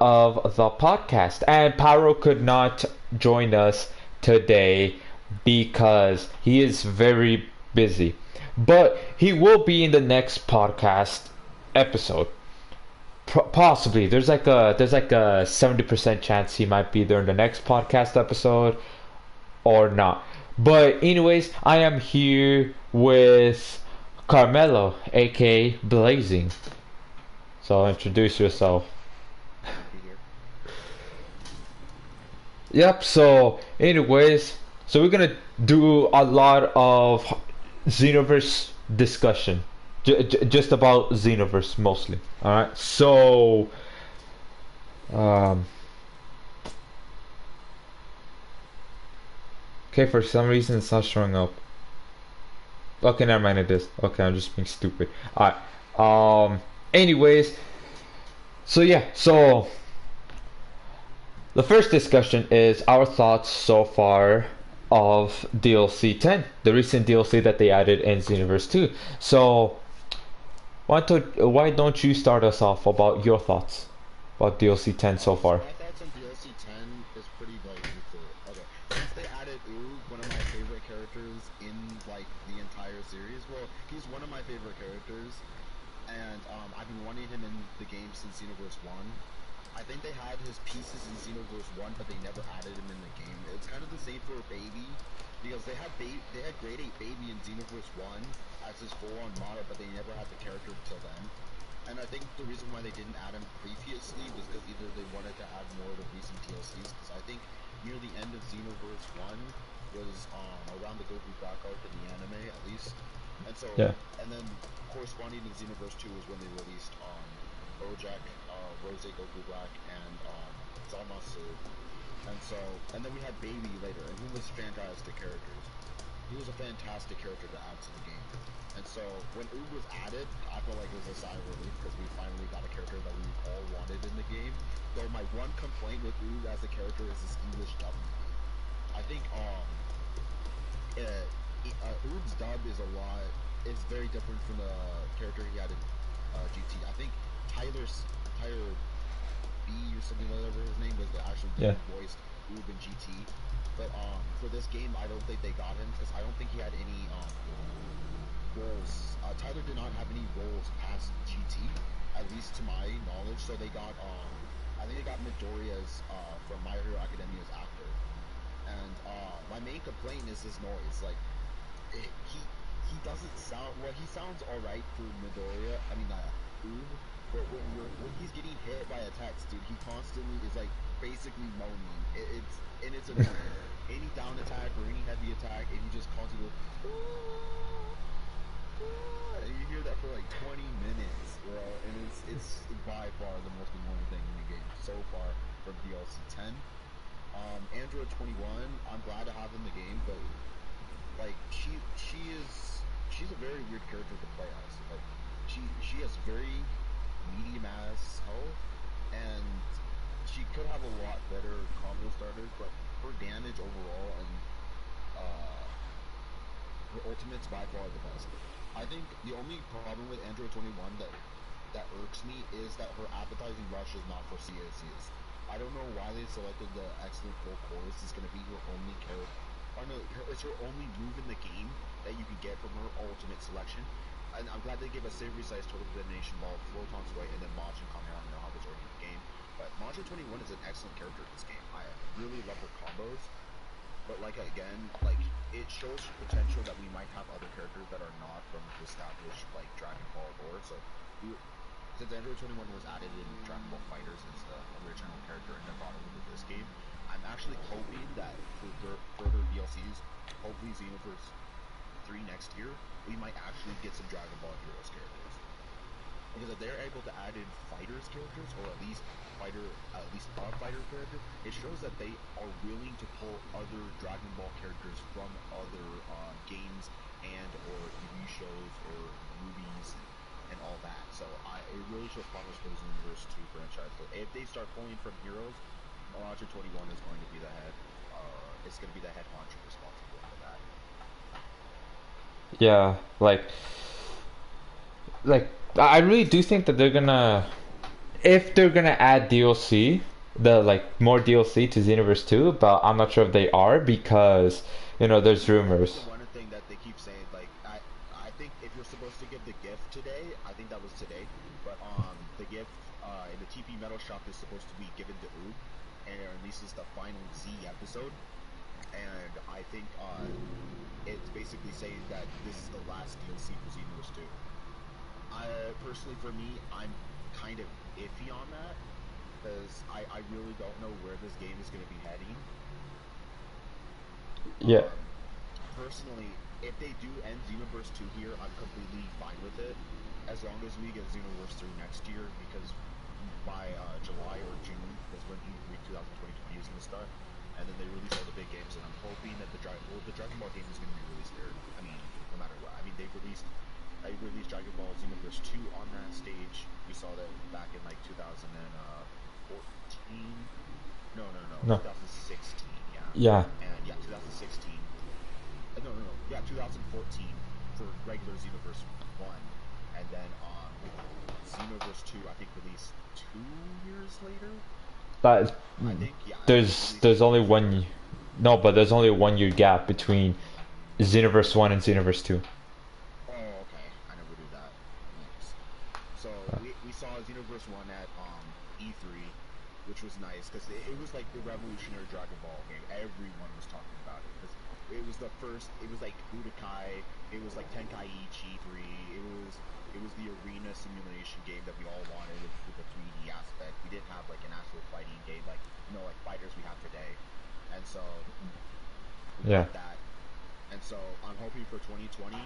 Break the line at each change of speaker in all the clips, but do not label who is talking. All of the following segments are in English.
of the podcast. And Paro could not join us today because he is very busy. But he will be in the next podcast episode. Possibly. There's like a 70% chance he might be there in the next podcast episode or not. But anyways, I am here with Carmelo, aka Blazing. So introduce yourself.
Happy to be here.
Yep, so anyways, so we're gonna do a lot of Xenoverse discussion. Just about Xenoverse mostly. Alright, so um okay, for some reason it's not showing up. Okay, never mind, it is. Okay, I'm just being stupid. Alright. Anyways, so yeah, so the first discussion is our thoughts so far of DLC 10, the recent DLC that they added in Xenoverse 2. So, why don't you start us off about your thoughts about DLC 10 so
So
far?
my thoughts on DLC 10 is pretty clear. Okay, since they added Oob, one of my favorite characters in the entire series. Well, he's one of my favorite characters, and I've been wanting him in the game since Xenoverse 1. I think they had his pieces in Xenoverse 1, but they never added him in the game. It's kind of the same for Baby, because they had Grade 8 Baby in Xenoverse 1 as his full-on model, but they never had the character until then. And I think the reason why they didn't add him previously was because either they wanted to add more of the recent DLCs, because I think near the end of Xenoverse 1 was around the Goku Black arc in the anime, at least. And so,
Yeah.
and then corresponding to Xenoverse 2 was when they released Bojack, Rose Goku Black, and Zamasu. And so, and then we had Baby later, and he was fantastic characters. He was a fantastic character to add to the game. And so, when Oob was added, I felt like it was a sigh of relief because we finally got a character that we all wanted in the game. Though my one complaint with Oob as a character is his English dubbing. I think Oob's dub is very different from the character he had in GT. I think Tyler B or something, whatever his name was, the actual
Yeah.
dude who voiced Oob in GT. But for this game, I don't think they got him because I don't think he had any roles. Tyler did not have any roles past GT, at least to my knowledge. So they got I think they got Midoriya's from My Hero Academia's actor. And my main complaint is his noise. Like he doesn't sound well. He sounds all right for Midoriya. I mean, Oob. But when he's getting hit by attacks, dude, he constantly is like basically moaning. It's annoying. Any down attack or any heavy attack, and he just constantly goes, and you hear that for like 20 minutes, bro. And it's by far the most annoying thing in the game so far from DLC 10. Android 21, I'm glad to have in the game, but like she's a very weird character to play as. Like she has very medium ass health, and she could have a lot better combo starters, but her damage overall and her ultimate's by far the best. I think the only problem with Android 21 that irks me is that her appetizing rush is not for CACs. I don't know why they selected the excellent full course. It's going to be her only character. Oh no, it's her only move in the game that you can get from her ultimate selection. And I'm glad they gave a savory sized total detonation ball, Photon Sway, and then Majin Kamehameha how was already in the game. But Majin 21 is an excellent character in this game. I really love her combos. But like again, like it shows potential that we might have other characters that are not from the established like Dragon Ball lore. So since Android 21 was added in Dragon Ball Fighters as the original character and then brought over to this game, I'm actually hoping that for further DLCs, hopefully Xenoverse 3 next year, we might actually get some Dragon Ball Heroes characters. Because if they're able to add in fighters characters, or at least a fighter character, it shows that they are willing to pull other Dragon Ball characters from other games and or TV shows or movies and all that. So it really shows promise for the Xenoverse 2 franchise. But if they start pulling from heroes, Roger 21 is going to be the head. It's going to be the head honcho responsible for that.
Yeah, like I really do think that they're gonna if they're gonna add DLC, the like more DLC to Xenoverse 2, but I'm not sure if they are because there's
That was the
rumors.
one thing that they keep saying. Like, I think if you're supposed to give the gift today, I think that was today. But the gift in the TP Metal Shop is supposed to be given to Oob, and it releases the final Z episode. And I think it's basically saying that this is the last DLC for Xenoverse 2. I personally, for me, I'm kind of iffy on that because I really don't know where this game is going to be heading.
Yeah,
Personally, if they do end Xenoverse 2 here, I'm completely fine with it, as long as we get Xenoverse 3 next year, because by July or June is when E3 2020 is going to start, and then they release all the big games, and I'm hoping that the Dragon Ball game is going to be released there. I mean, no matter what. I mean, I released Dragon Ball Xenoverse 2 on that stage. We saw that back in like 2014. No,
no,
2016. Yeah,
yeah,
and yeah, 2016. No. Yeah, 2014 for regular Xenoverse 1. And then Xenoverse 2, I think, released 2 years later.
but
I think, yeah.
there's only one. No, but there's only a 1 year gap between Xenoverse 1 and Xenoverse 2.
Oh, okay. I never knew that. Nice. So we saw Xenoverse 1 at E3, which was nice because it was like the revolutionary Dragon Ball game. Everyone was talking about it because it was the first. It was like Budokai. It was like Tenkaichi 3. It was the arena simulation game that we all wanted with the 3D aspect. We didn't have like an actual fighting game like like fighters we have today, and so we
Yeah.
got that. And so I'm hoping for 2020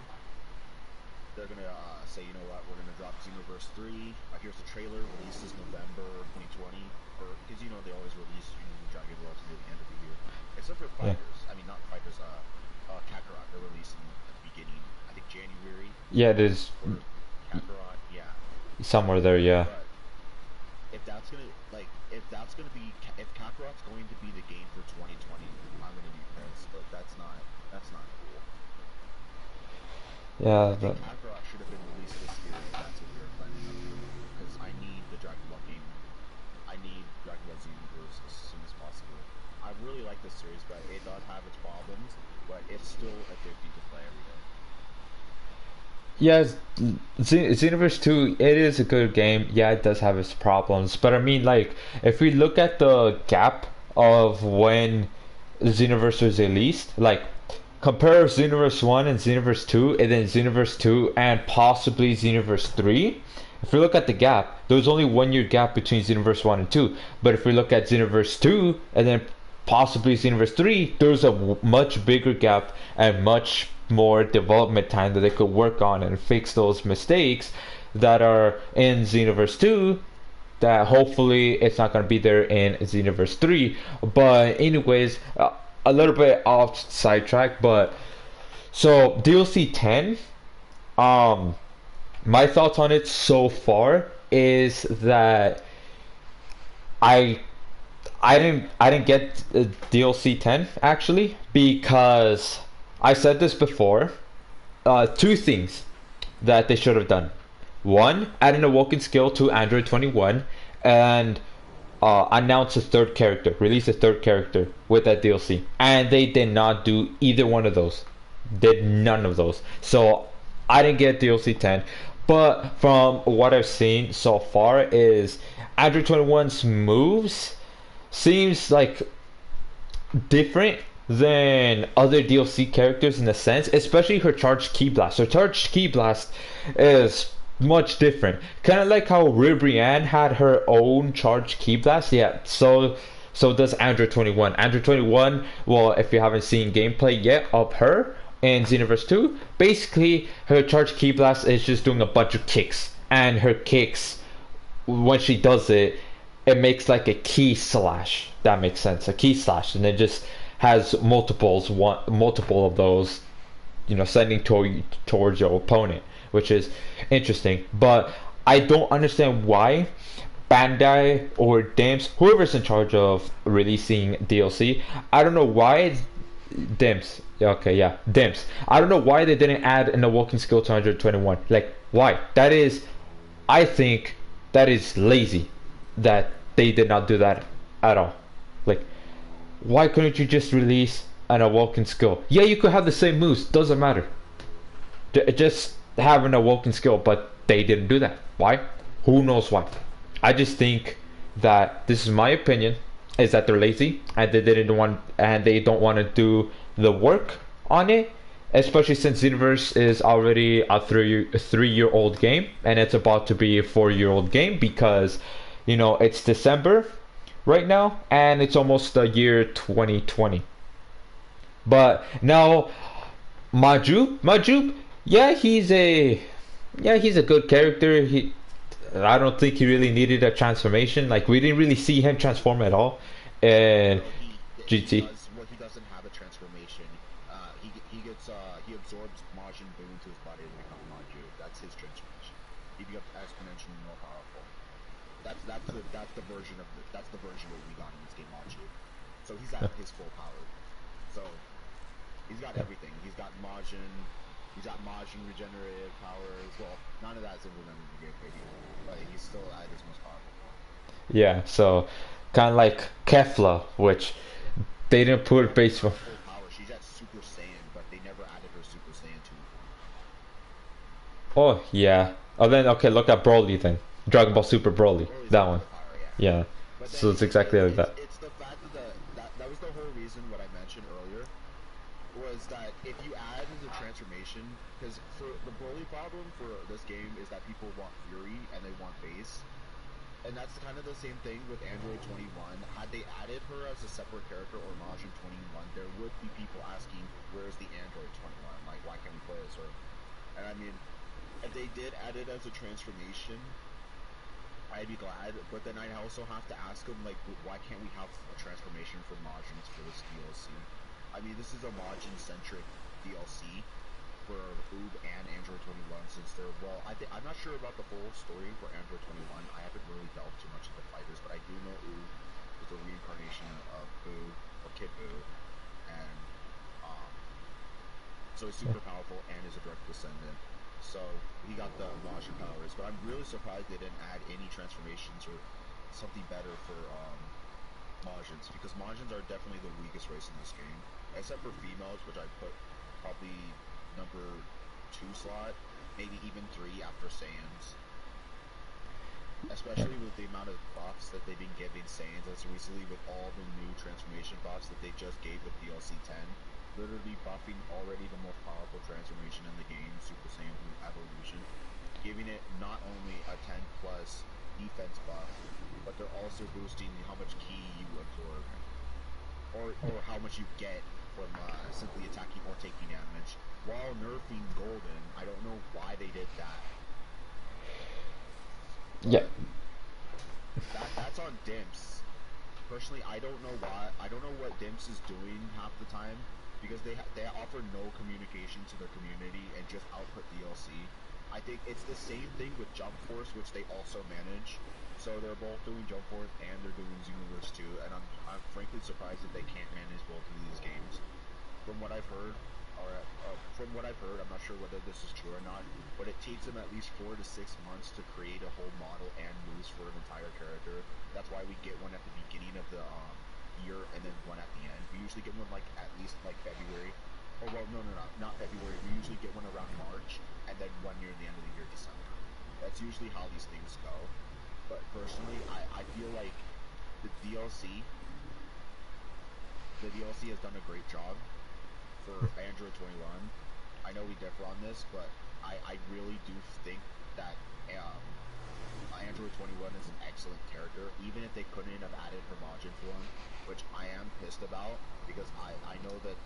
they're gonna say, you know what, we're gonna drop Xenoverse 3. Here's the trailer. Releases November 2020, or because they always release Dragon Ball to the end of the year, except for
Yeah.
fighters. I mean, not fighters. Kakarot. They're releasing at the beginning. I think January
Yeah, it is
for Kakarot. Yeah,
somewhere there. Yeah.
but if Kakarot's going to be the game for 2020, I'm gonna be pissed. But that's not cool.
Yeah.
I think Kakarot should have been released this year if that's what they're planning on doing. Because I need the Dragon Ball game. I need Dragon Ball Xenoverse as soon as possible. I really like this series, but it does have its problems. But it's still addicting to play every day.
Yeah, Xenoverse 2, it is a good game. Yeah, it does have its problems. But I mean, like, if we look at the gap of when Xenoverse was released, like, compare Xenoverse 1 and Xenoverse 2, and then Xenoverse 2 and possibly Xenoverse 3. If we look at the gap, there was only 1 year gap between Xenoverse 1 and 2. But if we look at Xenoverse 2 and then possibly Xenoverse 3, there's a much bigger gap and much more development time that they could work on and fix those mistakes that are in Xenoverse 2 that hopefully it's not going to be there in Xenoverse 3. But anyways, a little bit off sidetrack, but so DLC 10, um my thoughts on it so far is that I I didn't get DLC 10 actually because I said this before. Two things that they should have done. One, add an awoken skill to Android 21 and announce a third character, release a third character with that DLC. And they did not do either one of those. Did none of those. So I didn't get DLC 10. But from what I've seen so far is Android 21's moves seems like different than other DLC characters in a sense, especially her charged ki blast. Her charged ki blast is much different. Kind of like how Ribrianne had her own charged ki blast. Yeah, so does Android 21. Android 21, well, if you haven't seen gameplay yet of her in Xenoverse 2, basically her charged ki blast is just doing a bunch of kicks. And her kicks, when she does it, it makes like a key slash. That makes sense. A key slash, and it just has multiple of those, sending towards your opponent, which is interesting. But I don't understand why Bandai or Dims, whoever's in charge of releasing DLC, I don't know why it's Dims. Okay, yeah, Dims. I don't know why they didn't add an awoken skill to 121. Like, why? I think that is lazy. that they did not do that at all. Like, why couldn't you just release an awoken skill? Yeah, you could have the same moves, doesn't matter. Just have an awoken skill, but they didn't do that. Why? Who knows why? I just think that this is my opinion, is that they're lazy and they don't want to do the work on it, especially since Xenoverse is already a 3-year old game and it's about to be a 4-year old game because it's December right now and it's almost the year 2020. But now Majub, yeah, he's a good character. I don't think he really needed a transformation. Like, we didn't really see him transform at all in
Well,
GT.
he doesn't have a transformation. He absorbs Majin Buu into his body to become Maju. That's his transformation. He becomes exponentially more powerful. That's the version that we got in this game, Maju. So he's at his full power. So he's got everything. He's got Majin. He's got Majin regenerative powers. Well, none of that's implemented in the game, but he's still at his most powerful form.
Yeah, so kind of like Kefla, which they didn't put base for.
Full power. She's at Super Saiyan, but they never added her Super Saiyan 2.
Oh yeah. Oh then okay, look at Broly then. Dragon Ball Super Broly.
Broly's
That
got
one.
the power, yeah.
Yeah.
But then
So it's exactly like that.
it's the fact that was the whole reason what I mentioned earlier was that if you add the transformation, because for the Broly problem for this game is that people want Fury and they want base, and that's kind of the same thing with Android 21. Had they added her as a separate character or Majin 21, there would be people asking, "Where's the Android 21? Like, why can't we play as her?" And I mean, if they did add it as a transformation, I'd be glad, but then I also have to ask them, like, why can't we have a transformation for Majins for this DLC? I mean, this is a Majin-centric DLC for Oob and Android 21, since they're, I'm not sure about the whole story for Android 21. I haven't really delved too much into fighters, but I do know Oob is the reincarnation of Boo, or Kid Boo, and, so he's super powerful and is a direct descendant. So he got the Majin powers, but I'm really surprised they didn't add any transformations or something better for Majins, because Majins are definitely the weakest race in this game, except for females, which I put probably number 2 slot, maybe even 3 after Saiyans. Especially with the amount of buffs that they've been giving Saiyans as recently with all the new transformation buffs that they just gave with DLC 10. Literally buffing already the most powerful transformation in the game, Super Saiyan Blue Evolution, giving it not only a 10 plus defense buff, but they're also boosting how much ki you absorb, or how much you get from simply attacking or taking damage, while nerfing Golden. I don't know why they did that.
Yeah.
That's on Dimps. Personally, I don't know why. I don't know what Dimps is doing half the time, because they offer no communication to their community and just output DLC. I think it's the same thing with Jump Force, which they also manage. So they're both doing Jump Force and they're doing Xenoverse 2, and I'm frankly surprised that they can't manage both of these games. From what I've heard, I'm not sure whether this is true or not, but it takes them at least 4 to 6 months to create a whole model and moves for an entire character. That's why we get one at the beginning of the year and then one at the end. We usually get one at least February. Or well, no, not February. We usually get one around March, and then one near the end of the year, December. That's usually how these things go. But personally, I feel like the DLC has done a great job for Android 21. I know we differ on this, but I really do think that Android 21 is an excellent character, even if they couldn't have added her Majin form, which I am pissed about, because I know that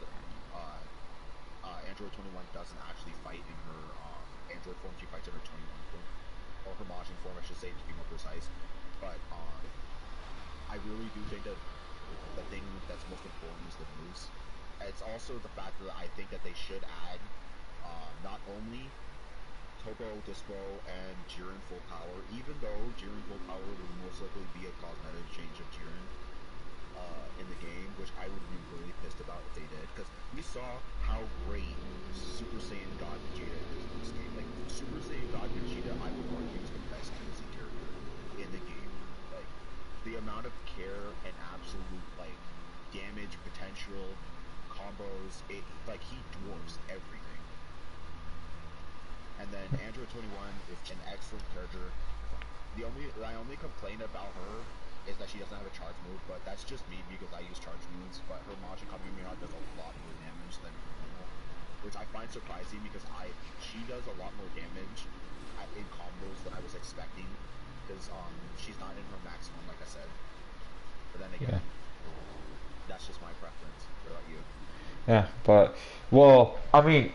Android 21 doesn't actually fight in her Android form. She fights in her 21 form, or her Majin form, I should say, to be more precise. But I really do think that the thing that's most important is the moves. It's also the fact that I think that they should add not only Topo, Dispo, and Jiren full power, even though Jiren full power would most likely be a cosmetic change of Jiren in the game, which I would be really pissed about if they did, because we saw how great Super Saiyan God Vegeta is in this game. Like, Super Saiyan God Vegeta, I would argue, is the best DLC character in the game. Like, the amount of care and absolute like damage potential combos, like he dwarfs everything. And then Android 21 is an excellent character. I only complain about her is that she doesn't have a charge move, but that's just me because I use charge moves. But her Majin Kamehameha does a lot more damage than normal, which I find surprising because she does a lot more damage in combos than I was expecting because she's not in her maximum, like I said. But then again, that's just my preference. What about you?
Yeah, but well, I mean,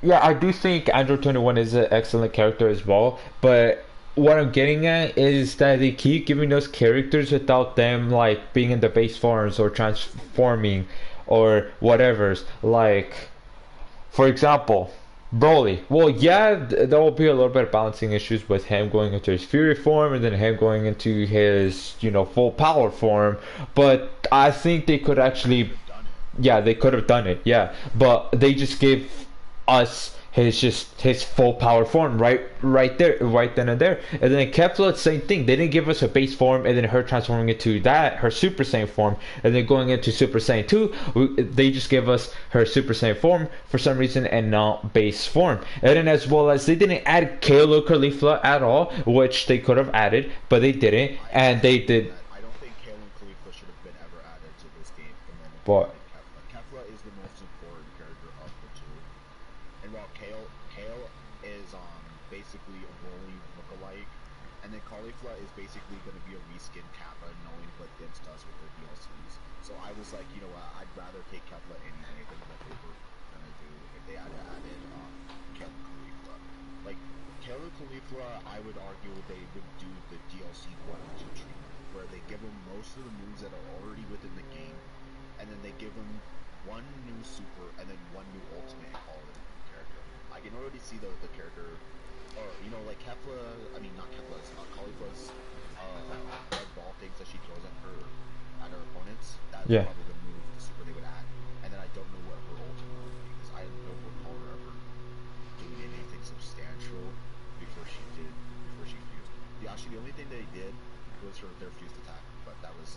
yeah, I do think Android 21 is an excellent character as well, but what I'm getting at is that they keep giving those characters without them like being in the base forms or transforming or whatever's like, for example, Broly. Well, yeah, there will be a little bit of balancing issues with him going into his Fury form and then him going into his, full power form. But I think they could actually, yeah, they could have done it, yeah. But they just gave us his full power form right there, right then and there. And then Kefla, same thing. They didn't give us a base form and then her transforming into that, her Super Saiyan form, and then going into Super Saiyan 2, they just gave us her Super Saiyan form for some reason and not base form. And then as well as they didn't add Kalo Caulifla at all, which they could have added, but they didn't, and they did.
I don't think Kale and Khalifa should have been ever added to this game.
But
Kefla is the most important character of the two. And while Kale is basically a Broly lookalike, and then Caulifla is basically going to be a reskin Kappa, knowing what Dims does with their DLCs. So I was like, you know what, I'd rather take Kefla anyway than what they were going to do if they had added Kale and Caulifla. Like, Kale and Caulifla, I would argue they would do the DLC 1 and 2 treatment, where they give them most of the moves that are already within the game, and then they give them one new super and then one new ultimate and call it a new character. I can already see the character, or like Kefla. I mean not Kefla's, Caulifla's red ball things that she throws at her opponents. That's probably the move, the super they would add. And then I don't know what her ultimate would be because I don't recall her ever doing anything substantial before she fused. Yeah, actually the only thing they did was their fused attack, but that was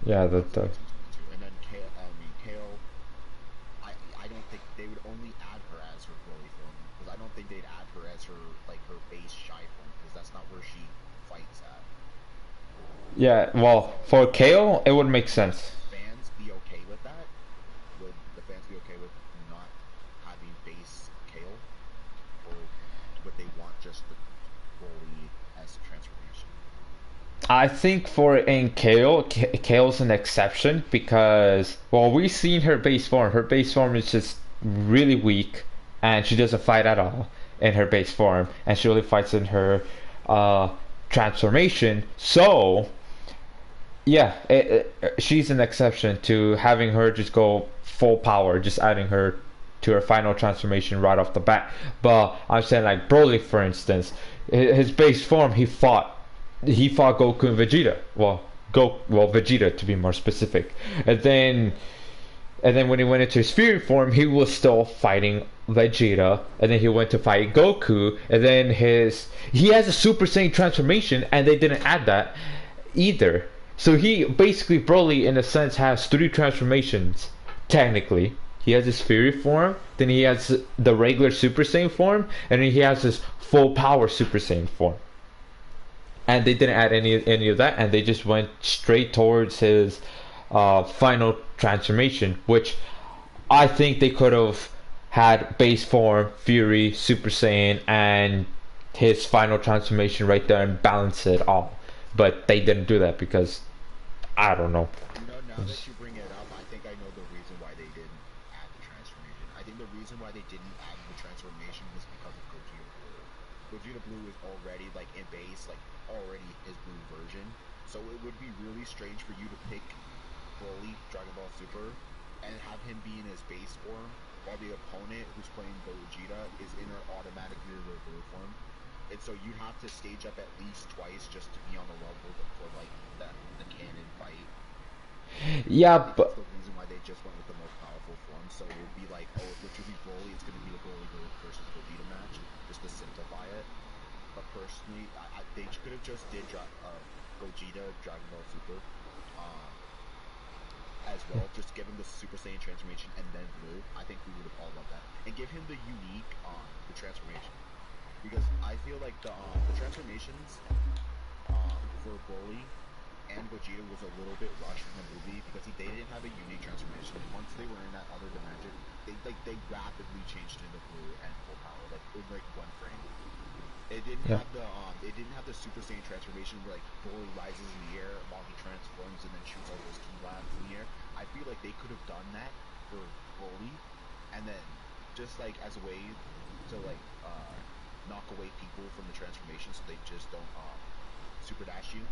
yeah,
and then Kale, I don't think they would only add her as her Broly form because I don't think they'd add her as her base Shy form because that's not where she fights at.
yeah. Well, for Kale, it would make sense.
Fans be okay with that? Would the fans be okay with not having base Kale, or would they want just the Broly as transformation?
I think for in Kale's an exception because, well, we've seen her base form. Her base form is just really weak, and she doesn't fight at all in her base form, and she only fights in her transformation. So, yeah, she's an exception to having her just go full power, just adding her to her final transformation right off the bat. But I'm saying like Broly, for instance, his base form, he fought Goku and Vegeta. Well, Vegeta to be more specific. And then when he went into his Fury form, he was still fighting Vegeta. And then he went to fight Goku. And then he has a Super Saiyan transformation, and they didn't add that either. So he basically, Broly, in a sense, has 3 transformations. Technically, he has his Fury form, then he has the regular Super Saiyan form, and then he has his full power Super Saiyan form. And they didn't add any of that, and they just went straight towards his final transformation, which I think they could have had base form, Fury, Super Saiyan, and his final transformation right there and balance it all. But they didn't do that because I don't know.
Now that you bring it up, I think I know the reason why they didn't add the transformation. I think the reason why they didn't add the transformation was because of Gogeta Blue. Gogeta Blue is already in base, already his blue version. So it would be really strange for you to pick Broly, Dragon Ball Super, and have him be in his base form, while the opponent who's playing Gogeta is in her automatically blue form. And so you'd have to stage up at least twice just to be on the level for the canon fight.
Yeah, but
that's the reason why they just went with the most powerful form. So it would be which would be Broly, it's going to be the Broly versus Gogeta match, just to simplify it. But personally, they could have just did Gogeta Dragon Ball Super, um, as well. Just give him the Super Saiyan transformation and then Blue. I think we would have all loved that, and give him the unique the transformation, because I feel like the transformations for Broly and Gogeta was a little bit rushed from the movie because they didn't have a unique transformation. Once they were in that other dimension, they rapidly changed into Blue and full power like in like one frame.
Yeah.
It didn't have the Super Saiyan transformation where like Broly rises in the air while he transforms and then shoots all those key blasts in the air. I feel like they could have done that for Broly, and then just like as a way to like knock away people from the transformation so they just don't super dash you.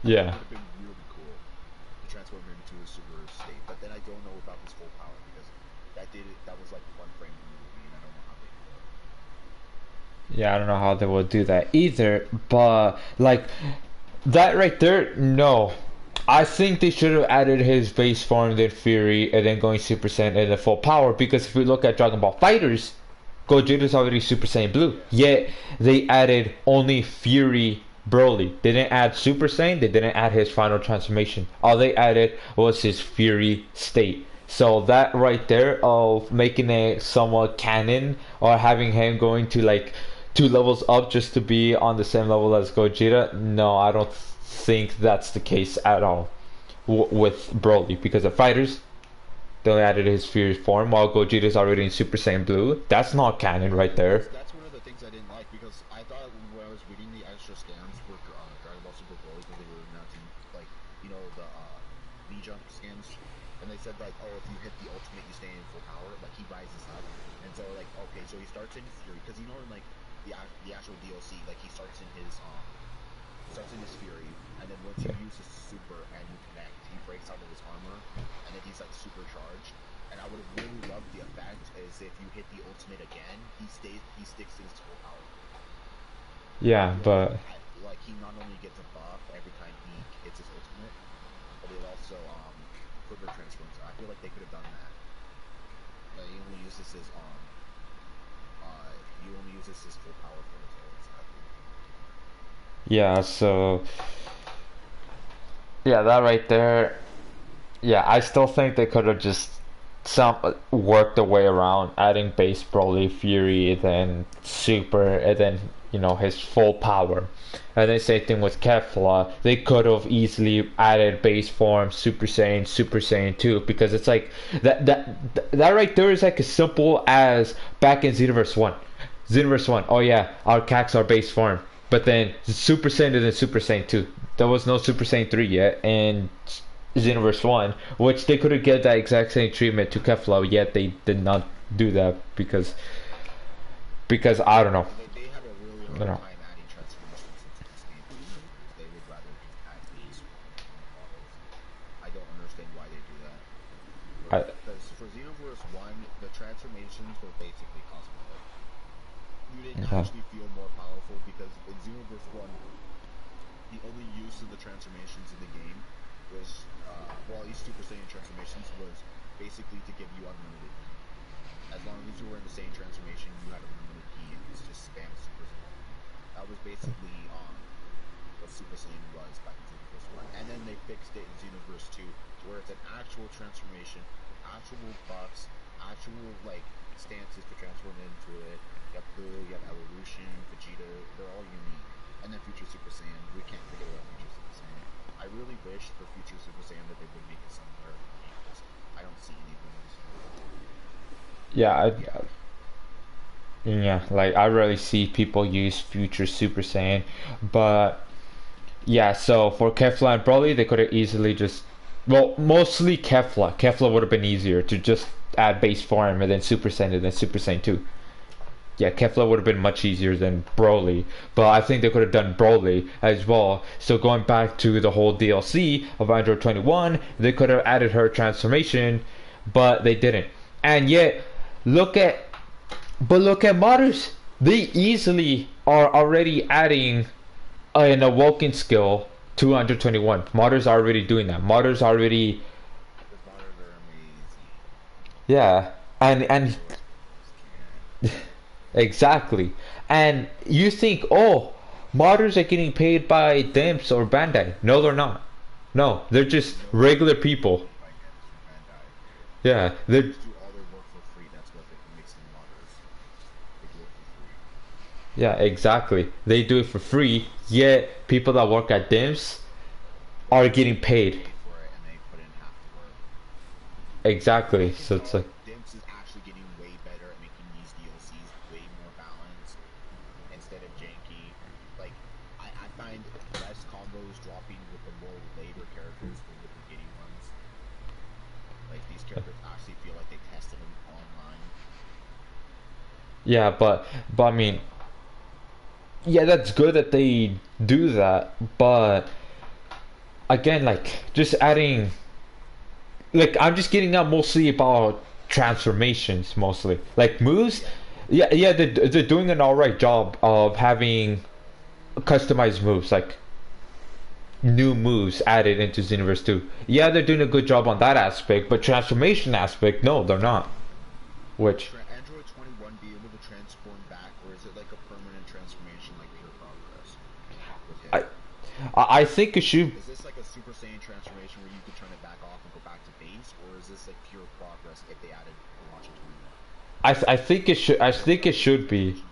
Yeah.
It would have been really cool to transform him into a super state. But then I don't know about his full power because that was like one frame in the movie, and I don't know how they do it.
Yeah, I don't know how they will do that either, but like that right there, no. I think they should have added his base form, then Fury, and then going Super Saiyan and then full power. Because if we look at Dragon Ball Fighters, Gogeta's already Super Saiyan Blue. Yet they added only Fury Broly. They didn't add Super Saiyan. They didn't add his final transformation. All they added was his Fury state. So that right there of making it somewhat canon or having him going to like 2 levels up just to be on the same level as Gogeta, no, I don't think that's the case at all with Broly because the fighters they added his Fury form while Gogeta's already in Super Saiyan Blue. That's not canon right there.
That's one of the things I didn't like because I thought when I was reading the extra scans for Dragon Ball Super Broly because they were announcing like the V jump scans, and they said like, oh, if you hit the ultimate you stay in full power, like he rises up, and so like okay, so he starts in Fury because in like the actual DLC, like he starts in his Fury, and then once you use his super and you connect, he breaks out of his armor, and then he's like supercharged. And I would have really loved the effect is if you hit the ultimate again, he sticks to his full power.
Yeah, but
Like he not only gets a buff every time he hits his ultimate, but it also quicker transforms. I feel like they could have done that. Like he only uses his full power for his ults, I think.
yeah, so yeah, that right there. Yeah, I still think they could have just some worked the way around adding base Broly, Fury, then Super, and then his full power. And then same thing with Kefla. They could have easily added base form, Super Saiyan 2, because it's like that right there is like as simple as back in Xenoverse 1. Xenoverse 1, oh yeah, our CACs are base form. But then Super Saiyan and then Super Saiyan 2. There was no Super Saiyan 3 yet, and Xenoverse 1, which they could have get that exact same treatment to Kefla, yet they did not do that because I don't know.
They have a really
I don't
hard
know.
time adding transformations into this game because they would rather just add base models. I don't understand why they do that.
I,
Because for Xenoverse 1, the transformations were basically cosmetic. You didn't
yeah.
actually feel more powerful because in Xenoverse 1, the only use of the transformations in the game was, well, these Super Saiyan transformations was basically to give you unlimited ki. As long as you were in the same transformation, you had unlimited ki and it's just spam Super Saiyan. That was basically what Super Saiyan was back in Xenoverse 1. And then they fixed it in Xenoverse 2 where it's an actual transformation, actual buffs, actual like stances to transform into it. You have Blue, you have Evolution, Vegeta, they're all unique. And then Future Super Saiyan, we can't forget about Future Super Saiyan. I really wish for Future Super Saiyan that they would make it somewhere because I don't see anything else.
Yeah, yeah, like I rarely see people use Future Super Saiyan, but yeah. So for Kefla and Broly, they could have easily just, well, mostly Kefla. Kefla would have been easier to just add base form and then Super Saiyan and then Super Saiyan 2. Yeah, Kefla would have been much easier than Broly, but I think they could have done Broly as well. So going back to the whole DLC of Android 21, they could have added her transformation, but they didn't. And yet, look at look at modders. They easily are already adding an awoken skill to 121. Modders are already doing that. Modders already,
Because models are amazing.
yeah, and
Just can't.
exactly. And you think, oh, Modders are getting paid by Dimps or Bandai. No, they're not. No, they're just
No,
regular
they're getting
people.
paid by Dimps or Bandai.
Yeah,
They
they're
just do all their work for free. That's what makes them modders. They do it for free.
yeah, exactly. They do it for free. Yet people that work at Dimps are getting
Getting
paid.
paid for it, and they put in half the work.
Exactly.
You can
So it's
tell
like,
Dimps is actually getting way better at making these DLCs way more balanced instead of janky. Like, I find less combos dropping with the more later characters than with the beginning ones. Like, these characters actually feel like they tested them online.
yeah, but I mean, yeah, that's good that they do that. But again, like just adding, like I'm just getting out mostly about transformations, mostly like moves.
Yeah.
Yeah, yeah, they're doing an alright job of having customized moves, like new moves added into Xenoverse 2. Yeah, they're doing a good job on that aspect, but transformation aspect, no, they're not.
Will
Which
Android 21 be able to transform back, or is it like a permanent transformation like Pure Progress with him?
I, I think it should.
Is this like a Super Saiyan transformation where you could turn it back off and go back to base, or is this like Pure Progress if they added Launch 21?
I think it should. I think it should be.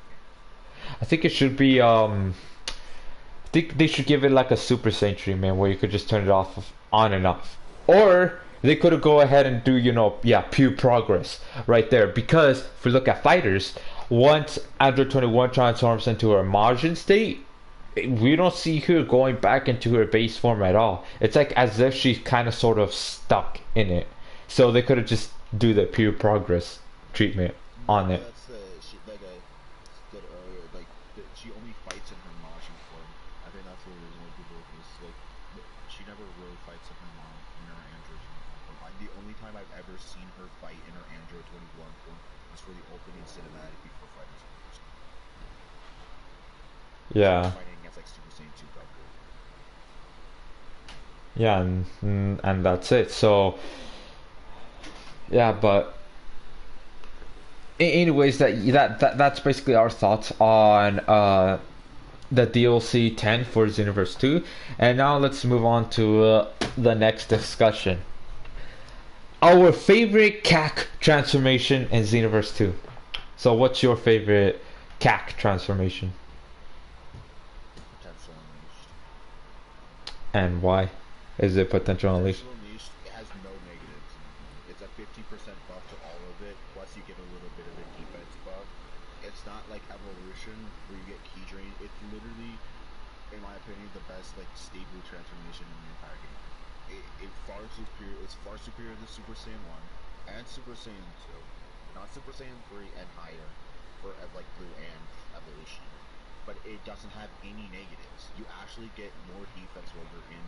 I think it should be. I think they should give it like a Super Saiyan man, where you could just turn it off, on and off. Or they could go ahead and do, yeah, pure progress right there. Because if we look at fighters, once Android 21 transforms into her Majin state, we don't see her going back into her base form at all. It's like as if she's kind of sort of stuck in it. So they could have just do the pure progress treatment on
No,
it.
that's she, like I said earlier. Like she only fights in her Majin form. I think that's what we're going to do. Is like she never really fights in her in her Android 21 form. The only time I've ever seen her fight in her Android 21 form was for the opening cinematic before fighting Super Saiyan. She was
Yeah,
fighting against like Super Saiyan 2 Goku.
yeah, and that's it. So yeah, but anyways, that's basically our thoughts on the DLC 10 for Xenoverse 2. And now let's move on to the next discussion. Our favorite CAC transformation in Xenoverse 2. So what's your favorite CAC transformation
Potential Unleashed.
and why? Is it potential unleashed?
Potential Unleashed has no negatives in the game. It's a 50% buff to all of it, plus you get a little bit of a defense buff. It's not like Evolution where you get key drain. It's literally, in my opinion, the best like stable transformation in the entire game. It's far superior to Super Saiyan 1 and Super Saiyan 2. Not Super Saiyan 3 and higher for like Blue and Evolution. But it doesn't have any negatives. You actually get more defense while you're in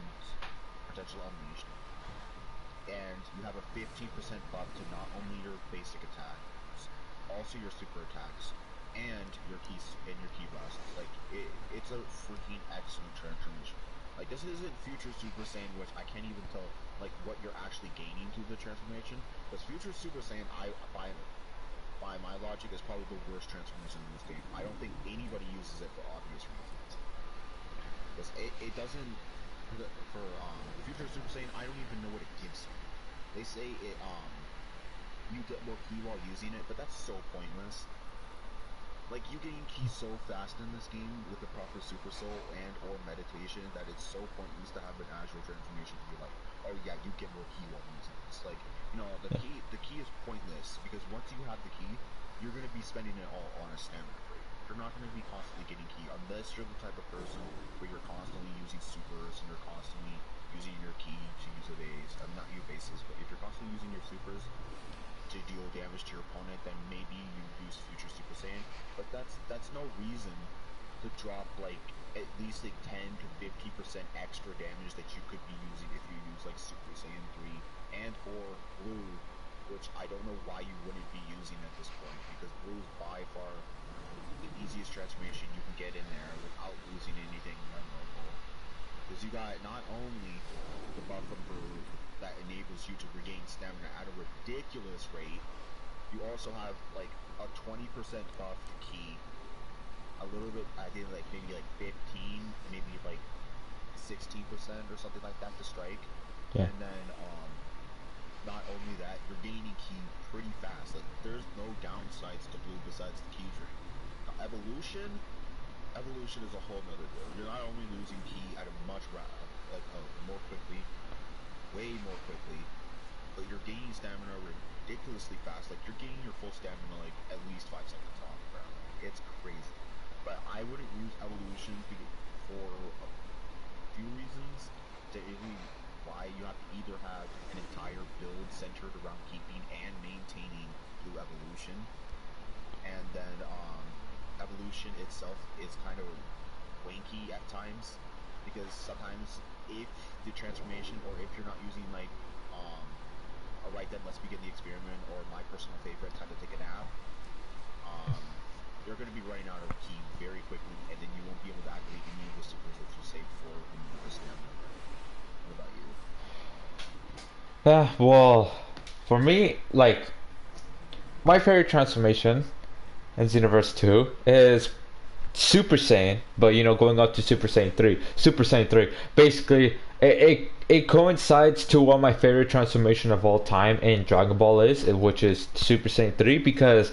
Potential Unleashed. And you have a 15% buff to not only your basic attacks, also your super attacks, and your key blasts. Like it's a freaking excellent transformation. Like this isn't Future Super Saiyan, which I can't even tell like what you're actually gaining through the transformation. Because Future Super Saiyan, by my logic, is probably the worst transformation in this game. I don't think anybody uses it for obvious reasons. Because it doesn't for Future Super Saiyan. I don't even know what it gives you. They say it you get more ki while using it, but that's so pointless. Like you gain ki so fast in this game with the proper Super Soul and or meditation that it's so pointless to have an actual transformation to be like, oh yeah, you get more ki while using this. Like, the key is pointless because once you have the key, you're gonna be spending it all on a stamina upgrade. You're not gonna be constantly getting ki unless you're the type of person where you're constantly using supers and you're constantly using your ki to use a base. Not your bases, but if you're constantly using your supers to deal damage to your opponent, then maybe you use Future Super Saiyan. But that's no reason to drop like at least like 10 to 50% extra damage that you could be using if you use like Super Saiyan 3 and or Blue, which I don't know why you wouldn't be using at this point because Blue is by far the easiest transformation you can get in there without losing anything memorable. Because you got not only the buff from Blue that enables you to regain stamina at a ridiculous rate, you also have like a 20% buff to ki, a a little bit. I think like maybe like 15, maybe like 16% or something like that to strike,
Yeah.
and then not only that, you're gaining key pretty fast. Like there's no downsides to blue besides the key drain. Now, evolution is a whole nother deal. You're not only losing key at a more quickly, way more quickly, but you're gaining stamina ridiculously fast. Like you're gaining your full stamina like at least 5 seconds off the ground. It's crazy. But I wouldn't use evolution for a few reasons. To really why you have to either have an entire build centered around keeping and maintaining blue evolution, and then evolution itself is kind of wanky at times because sometimes if the transformation or if you're not using like a right then let's begin the experiment or my personal favorite time to take a nap, you're going to be running out of key very quickly, and then you won't be able to activate any of the supers that you saved for when you the stamina. What about you?
Yeah, well, for me, like, my favorite transformation in Xenoverse 2 is Super Saiyan, but you know, going up to Super Saiyan 3. Super Saiyan 3. Basically, it coincides to what my favorite transformation of all time in Dragon Ball is, which is Super Saiyan 3, because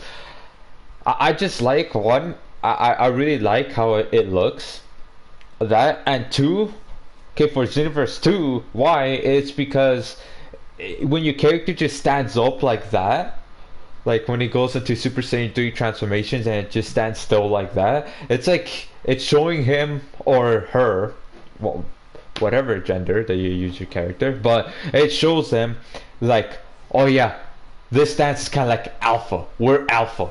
I just like one, I really like how it looks. That, and two, okay, for Xenoverse 2, why? It's because when your character just stands up like that, like when he goes into Super Saiyan 3 transformations and it just stands still like that, it's like it's showing him or her, well, whatever gender that you use your character, but it shows them like, oh yeah, this stance is kind of like alpha. We're alpha,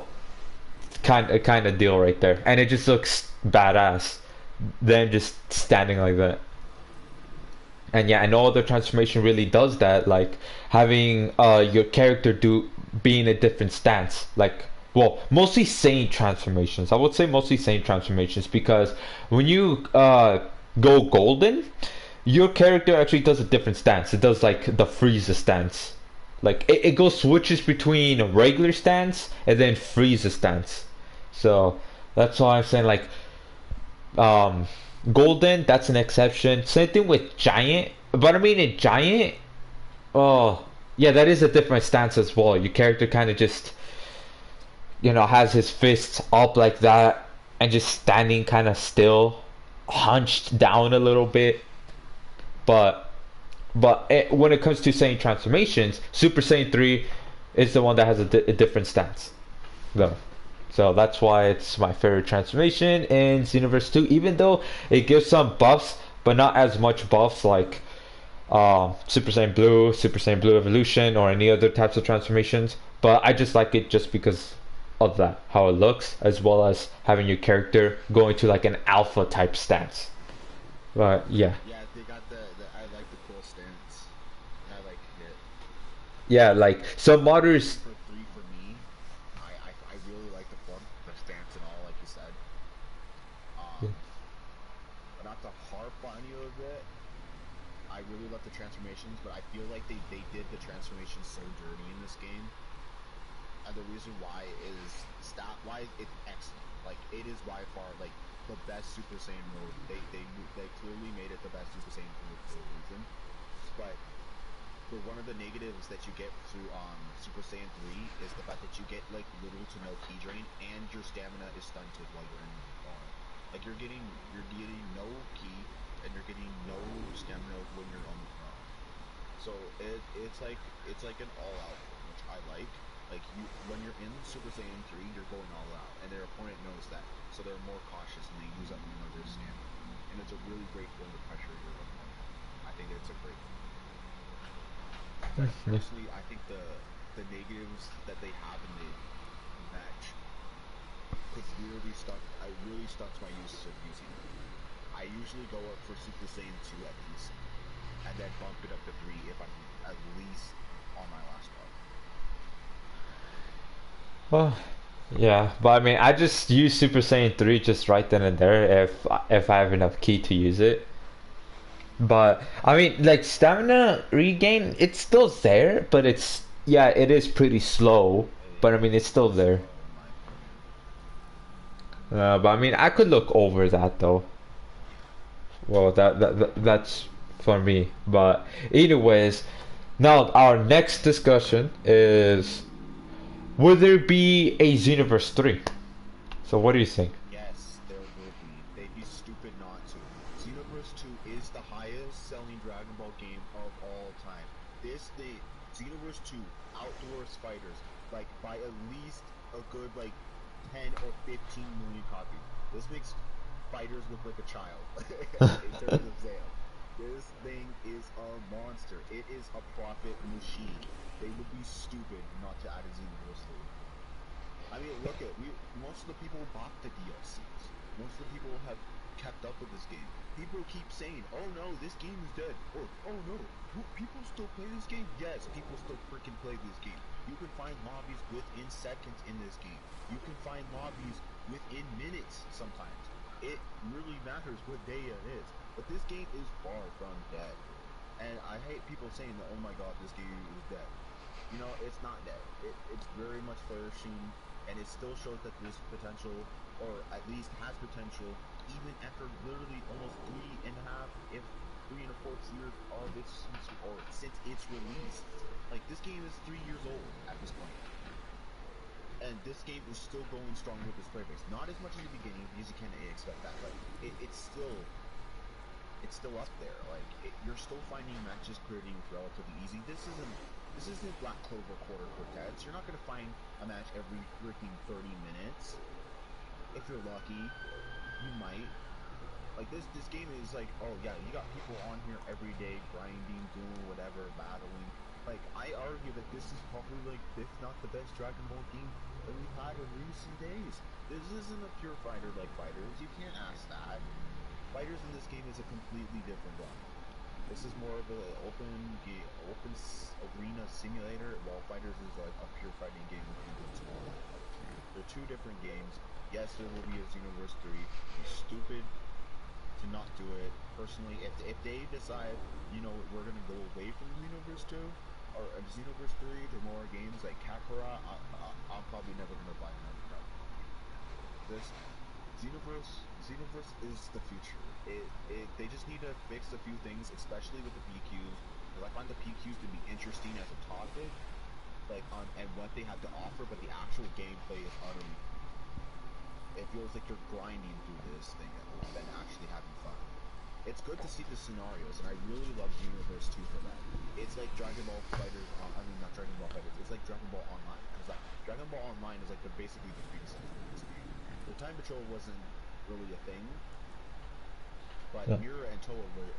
kind of deal right there, and it just looks badass. Then just standing like that. And yeah, and no other transformation really does that, like having your character do be in a different stance. Like, well, mostly Saint transformations. I would say mostly Saint transformations because when you go golden, your character actually does a different stance. It does like the Frieza stance. Like it goes switches between a regular stance and then Frieza stance. So that's why I'm saying like golden, that's an exception. Same thing with giant, but I mean in giant, oh yeah, that is a different stance as well. Your character kind of just, you know, has his fists up like that and just standing kind of still, hunched down a little bit. But when it comes to Saiyan transformations, Super Saiyan 3 is the one that has a different stance though. So that's why it's my favorite transformation in Xenoverse 2, even though it gives some buffs, but not as much buffs like Super Saiyan Blue, Super Saiyan Blue Evolution, or any other types of transformations. But I just like it just because of that, how it looks, as well as having your character going to like an alpha type stance. But yeah.
Yeah, they got I like the cool stance. I like it.
Yeah, like some modders.
For three for me, I really like the stance and all, like you said. But not to harp on you a bit, I really love the transformations, but I feel like they did the transformations so dirty in this game. And the reason why is stat-wise, it's excellent. Like, it is by far, like, the best Super Saiyan mode. They clearly made it the best Super Saiyan mode for a reason. But one of the negatives that you get through Super Saiyan 3 is the fact that you get, like, little to no key drain, and your stamina is stunted while you're in on. Like, you're getting no key, and you're getting no stamina when you're on the ground. So it's like an all-out, which I like. Like, when you're in Super Saiyan 3, you're going all out, and their opponent knows that, so they're more cautious and they use up more of their stamina. And it's a really great form to pressure your opponent. I think it's a great one. But personally, I think the negatives that they have in the match could really stunts my use of using it. I usually go up for Super Saiyan 2 at least, and then bump it up to 3 if I'm at least on my last one.
Well, yeah, but I mean, I just use Super Saiyan 3 just right then and there if I have enough key to use it. But I mean, like stamina regain, it's still there, but it's yeah, it is pretty slow. But I mean, it's still there.
Slow, in my opinion.
But I mean, I could look over that though. Well, that's for me. But anyways, now our next discussion is: will there be a Xenoverse 3? So what do you think?
Yes, there will be. They'd be stupid not to. Xenoverse 2 is the highest selling Dragon Ball game of all time. The Xenoverse 2 outdoors fighters like by at least a good like 10 or 15 million copies. This makes fighters look like a child in terms of sales. This thing is a monster. It is a profit machine. They would be stupid not to add a Xenoverse 3. I mean, look at most of the people bought the DLCs. Most of the people have kept up with this game. People keep saying, "Oh no, this game is dead," or "Oh no, people still play this game." Yes, people still freaking play this game. You can find lobbies within seconds in this game. You can find lobbies within minutes sometimes. It really matters what day it is. But this game is far from dead. And I hate people saying that, "Oh my god, this game is dead." You know, it's not dead. It's very much flourishing, and it still shows that there's potential, or at least has potential, even after literally almost 3.5, if 3 1/4 years of since its release. Like, this game is 3 years old at this point, and this game is still going strong with its player base. Not as much as the beginning, because you can't expect that, but it's still up there. Like, you're still finding matches creating relatively easy. This isn't Black Clover Quarter Quartets. You're not going to find a match every freaking 30 minutes. If you're lucky, you might. Like, this game is like, oh yeah, you got people on here every day grinding, doing whatever, battling. Like, I argue that this is probably like, if not the best Dragon Ball game that we've had in recent days. This isn't a pure fighter like Fighters. You can't ask that. Fighters in this game is a completely different one. This is more of an open arena simulator, while Fighters is like a pure fighting game with engines. They're two different games. Yes, there will be a Xenoverse 3. It's stupid to not do it. Personally, if they decide, you know, we're gonna go away from Xenoverse 2 or Xenoverse 3 to more games like Kakura, I'm probably never gonna buy another Dragon Ball game. This Xenoverse is the future. They just need to fix a few things, especially with the PQs. Because I find the PQs to be interesting as a topic, like and what they have to offer, but the actual gameplay is utterly. It feels like you're grinding through this thing than actually having fun. It's good to see the scenarios, and I really love Xenoverse 2 for that. It's like Dragon Ball Fighters. I mean, not Dragon Ball Fighters. It's like Dragon Ball Online. Because like Dragon Ball Online is like basically the predecessor of this game. The Time Patrol wasn't really a thing, but
Yeah.
Mira and Toa were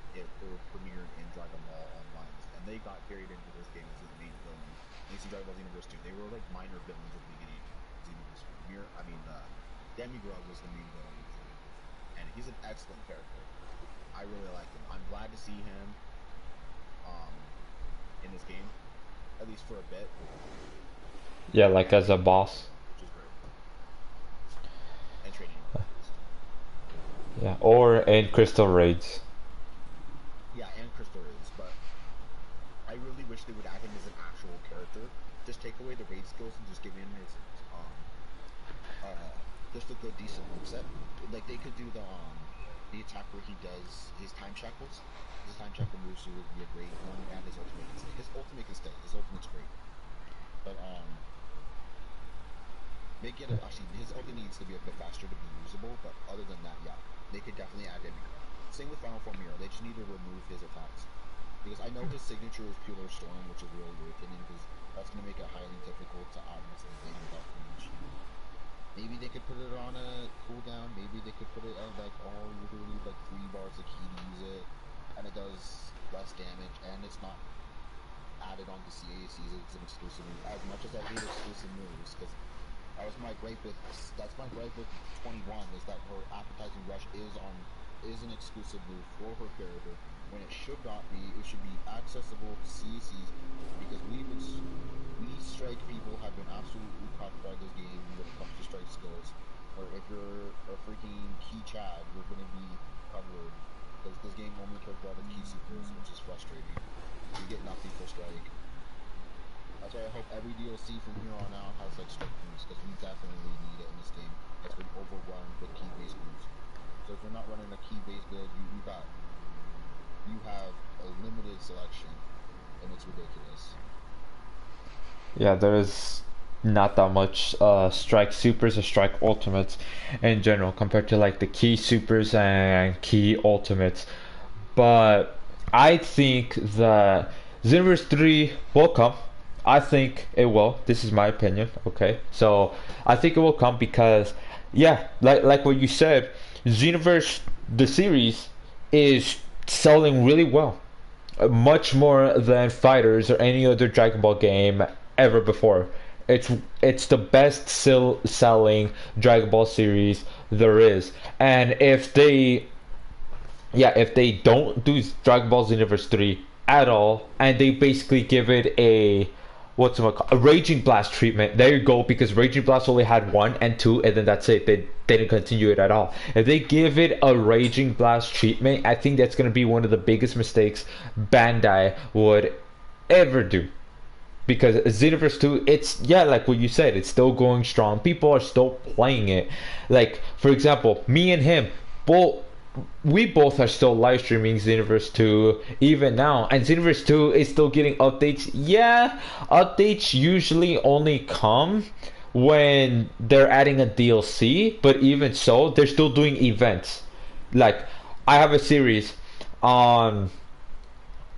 premiered in Dragon Ball Online, and they got carried into this game as the main villain. At least in Dragon Ball Xenoverse 2, they were like minor villains at the beginning of Xenoverse. Demigrod was the main villain, and he's an excellent character. I really like him. I'm glad to see him in this game, at least for a bit.
Yeah, like as a boss.
Which is great. And training.
Yeah, or in Crystal Raids.
Yeah, and Crystal Raids, but I really wish they would add him as an actual character. Just take away the raid skills and just give him his just a good decent moveset. Like, they could do the attack where he does his time shackles. His time shackle moves would be a great one, and his ultimate can stay. His ultimate can stay. His ultimate's great. But actually his ultimate needs to be a bit faster to be usable, but other than that, yeah. They could definitely add him. Same with Final Form Mira. They just need to remove his attacks. Because I know his signature is Pillar Storm, which is really irritating because that's going to make it highly difficult to add into the game without damage. Maybe they could put it on a cooldown. Maybe they could put it at like literally like 3 bars of key to use it, and it does less damage, and it's not added on to CACs as an exclusive move. As much as I hate exclusive moves, because that's my gripe with 21 is that her appetizing rush is an exclusive move for her character when it should not be. It should be accessible to CACs because we strike people have been absolutely cocked by this game when it comes to strike skills. Or if you're a freaking key Chad, you're going to be covered because this game only cares about the key supers, which is frustrating. You get nothing for strike. That's why I hope every DLC from here on out has like strike boost because we definitely need it in this game that's been overrun with key base boost. So if you're not running a key base build, you have a limited selection, and it's ridiculous.
Yeah, there is not that much strike supers or strike ultimates in general compared to like the key supers and key ultimates. But I think that Xenoverse 3 will come. I think it will. This is my opinion. Okay, so I think it will come because, yeah, like what you said, Xenoverse the series is selling really well, much more than Fighters or any other Dragon Ball game ever before. It's it's the best selling Dragon Ball series there is, and if they don't do Dragon Ball Xenoverse 3 at all, and they basically give it a a Raging Blast treatment. There you go, because Raging Blast only had 1 and 2, and then that's it. They didn't continue it at all. If they give it a Raging Blast treatment, I think that's going to be one of the biggest mistakes Bandai would ever do. Because Xenoverse 2, it's, yeah, like what you said, it's still going strong. People are still playing it. Like, for example, me and him, both we both are still live streaming Xenoverse 2 even now, and Xenoverse 2 is still getting updates. Yeah, updates usually only come when they're adding a DLC, but even so, they're still doing events. Like, I have a series on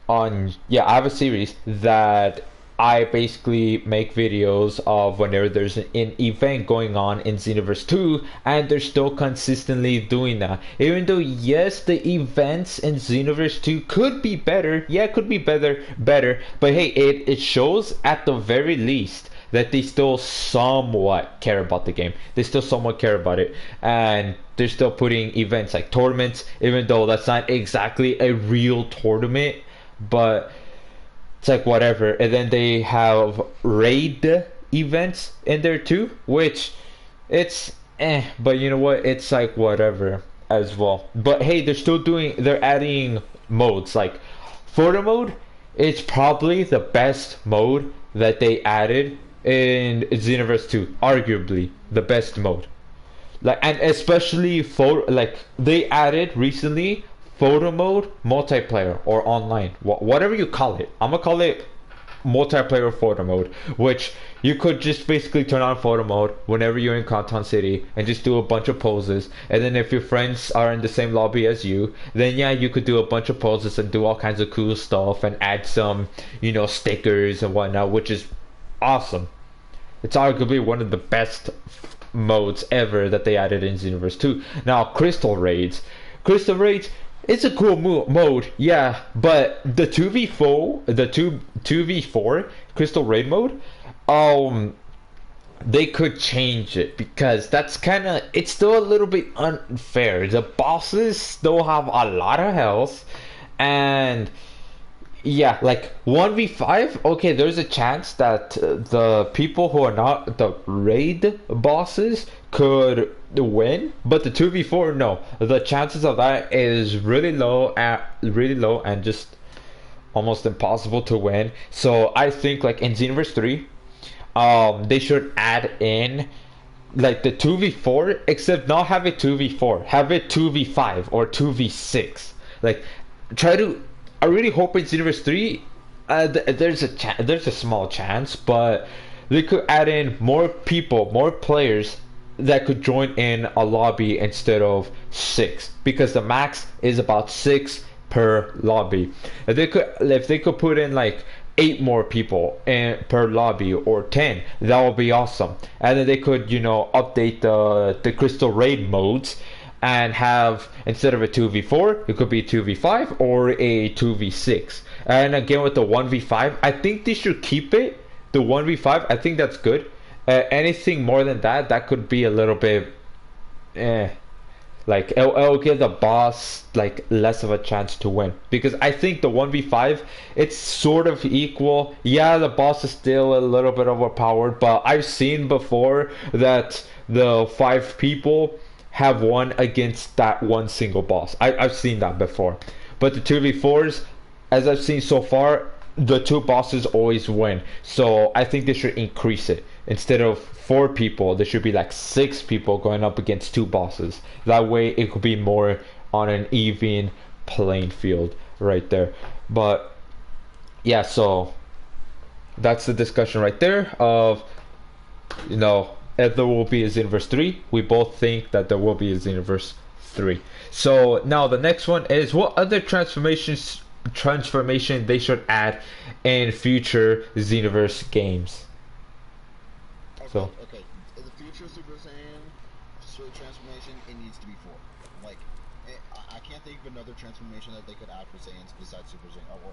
I have a series that I basically make videos of whenever there's an event going on in Xenoverse 2, and they're still consistently doing that. Even though, yes, the events in Xenoverse 2 could be better, yeah, it could be better, but hey, it shows at the very least that they still somewhat care about the game. They still somewhat care about it, and they're still putting events like tournaments, even though that's not exactly a real tournament, but it's like whatever. And then they have raid events in there too, which it's but you know what, it's like whatever as well. But hey, they're adding modes like photo mode. It's probably the best mode that they added in Xenoverse 2, arguably the best mode. Like, and especially photo, like they added recently photo mode multiplayer or online, whatever you call it. I'm gonna call it multiplayer photo mode, which you could just basically turn on photo mode whenever you're in Canton City and just do a bunch of poses. And then if your friends are in the same lobby as you, then yeah, you could do a bunch of poses and do all kinds of cool stuff and add some, stickers and whatnot, which is awesome. It's arguably one of the best modes ever that they added in Xenoverse 2. Now, Crystal Raids, it's a cool mode, yeah, but the 2v4, the 2v4 Crystal Raid mode, they could change it, because it's still a little bit unfair. The bosses still have a lot of health, and yeah, like 1v5, okay, there's a chance that the people who are not the raid bosses could win, but the 2v4, no. The chances of that is really low and just almost impossible to win. So I think like in Xenoverse 3, they should add in like the 2v4, except not have it 2v4, have it 2v5 or 2v6. Like, I really hope in Xenoverse 3, there's a small chance, but they could add in more people, more players that could join in a lobby instead of 6, because the max is about 6 per lobby. If they could put in like 8 more people per lobby, or 10, that would be awesome. And then they could, update the Crystal Raid modes and have, instead of a 2v4, it could be a 2v5 or a 2v6. And again, with the 1v5, I think they should keep it. The 1v5, I think that's good. Anything more than that could be a little bit like it'll give the boss like less of a chance to win, because I think the 1v5, it's sort of equal. Yeah, the boss is still a little bit overpowered, but I've seen before that the 5 people have won against that one single boss. I've seen that before. But the 2v4s, as I've seen so far, the two bosses always win. So I think they should increase it. Instead of 4 people, there should be like 6 people going up against two bosses. That way it could be more on an even playing field right there. But yeah, so that's the discussion right there of, if there will be a Xenoverse 3. We both think that there will be a Xenoverse 3. So now the next one is, what other transformation they should add in future Xenoverse games.
Okay,
So
okay. In the future Super Saiyan transformation, it needs to be 4. Like, I can't think of another transformation that they could add for Saiyans besides Super Saiyan. Oh, well,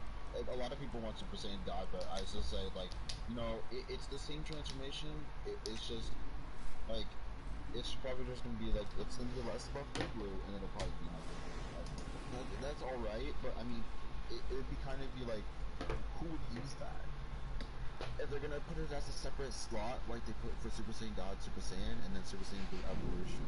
a lot of people want Super Saiyan God, but I just say, like, it's the same transformation. It's just, like, it's probably just gonna be, like, it's gonna be less buff than blue, and it'll probably be nothing. That's alright, but, I mean, it would be kind of be like, who would use that? If they're gonna put it as a separate slot, like they put for Super Saiyan God, Super Saiyan, and then Super Saiyan Blue Evolution,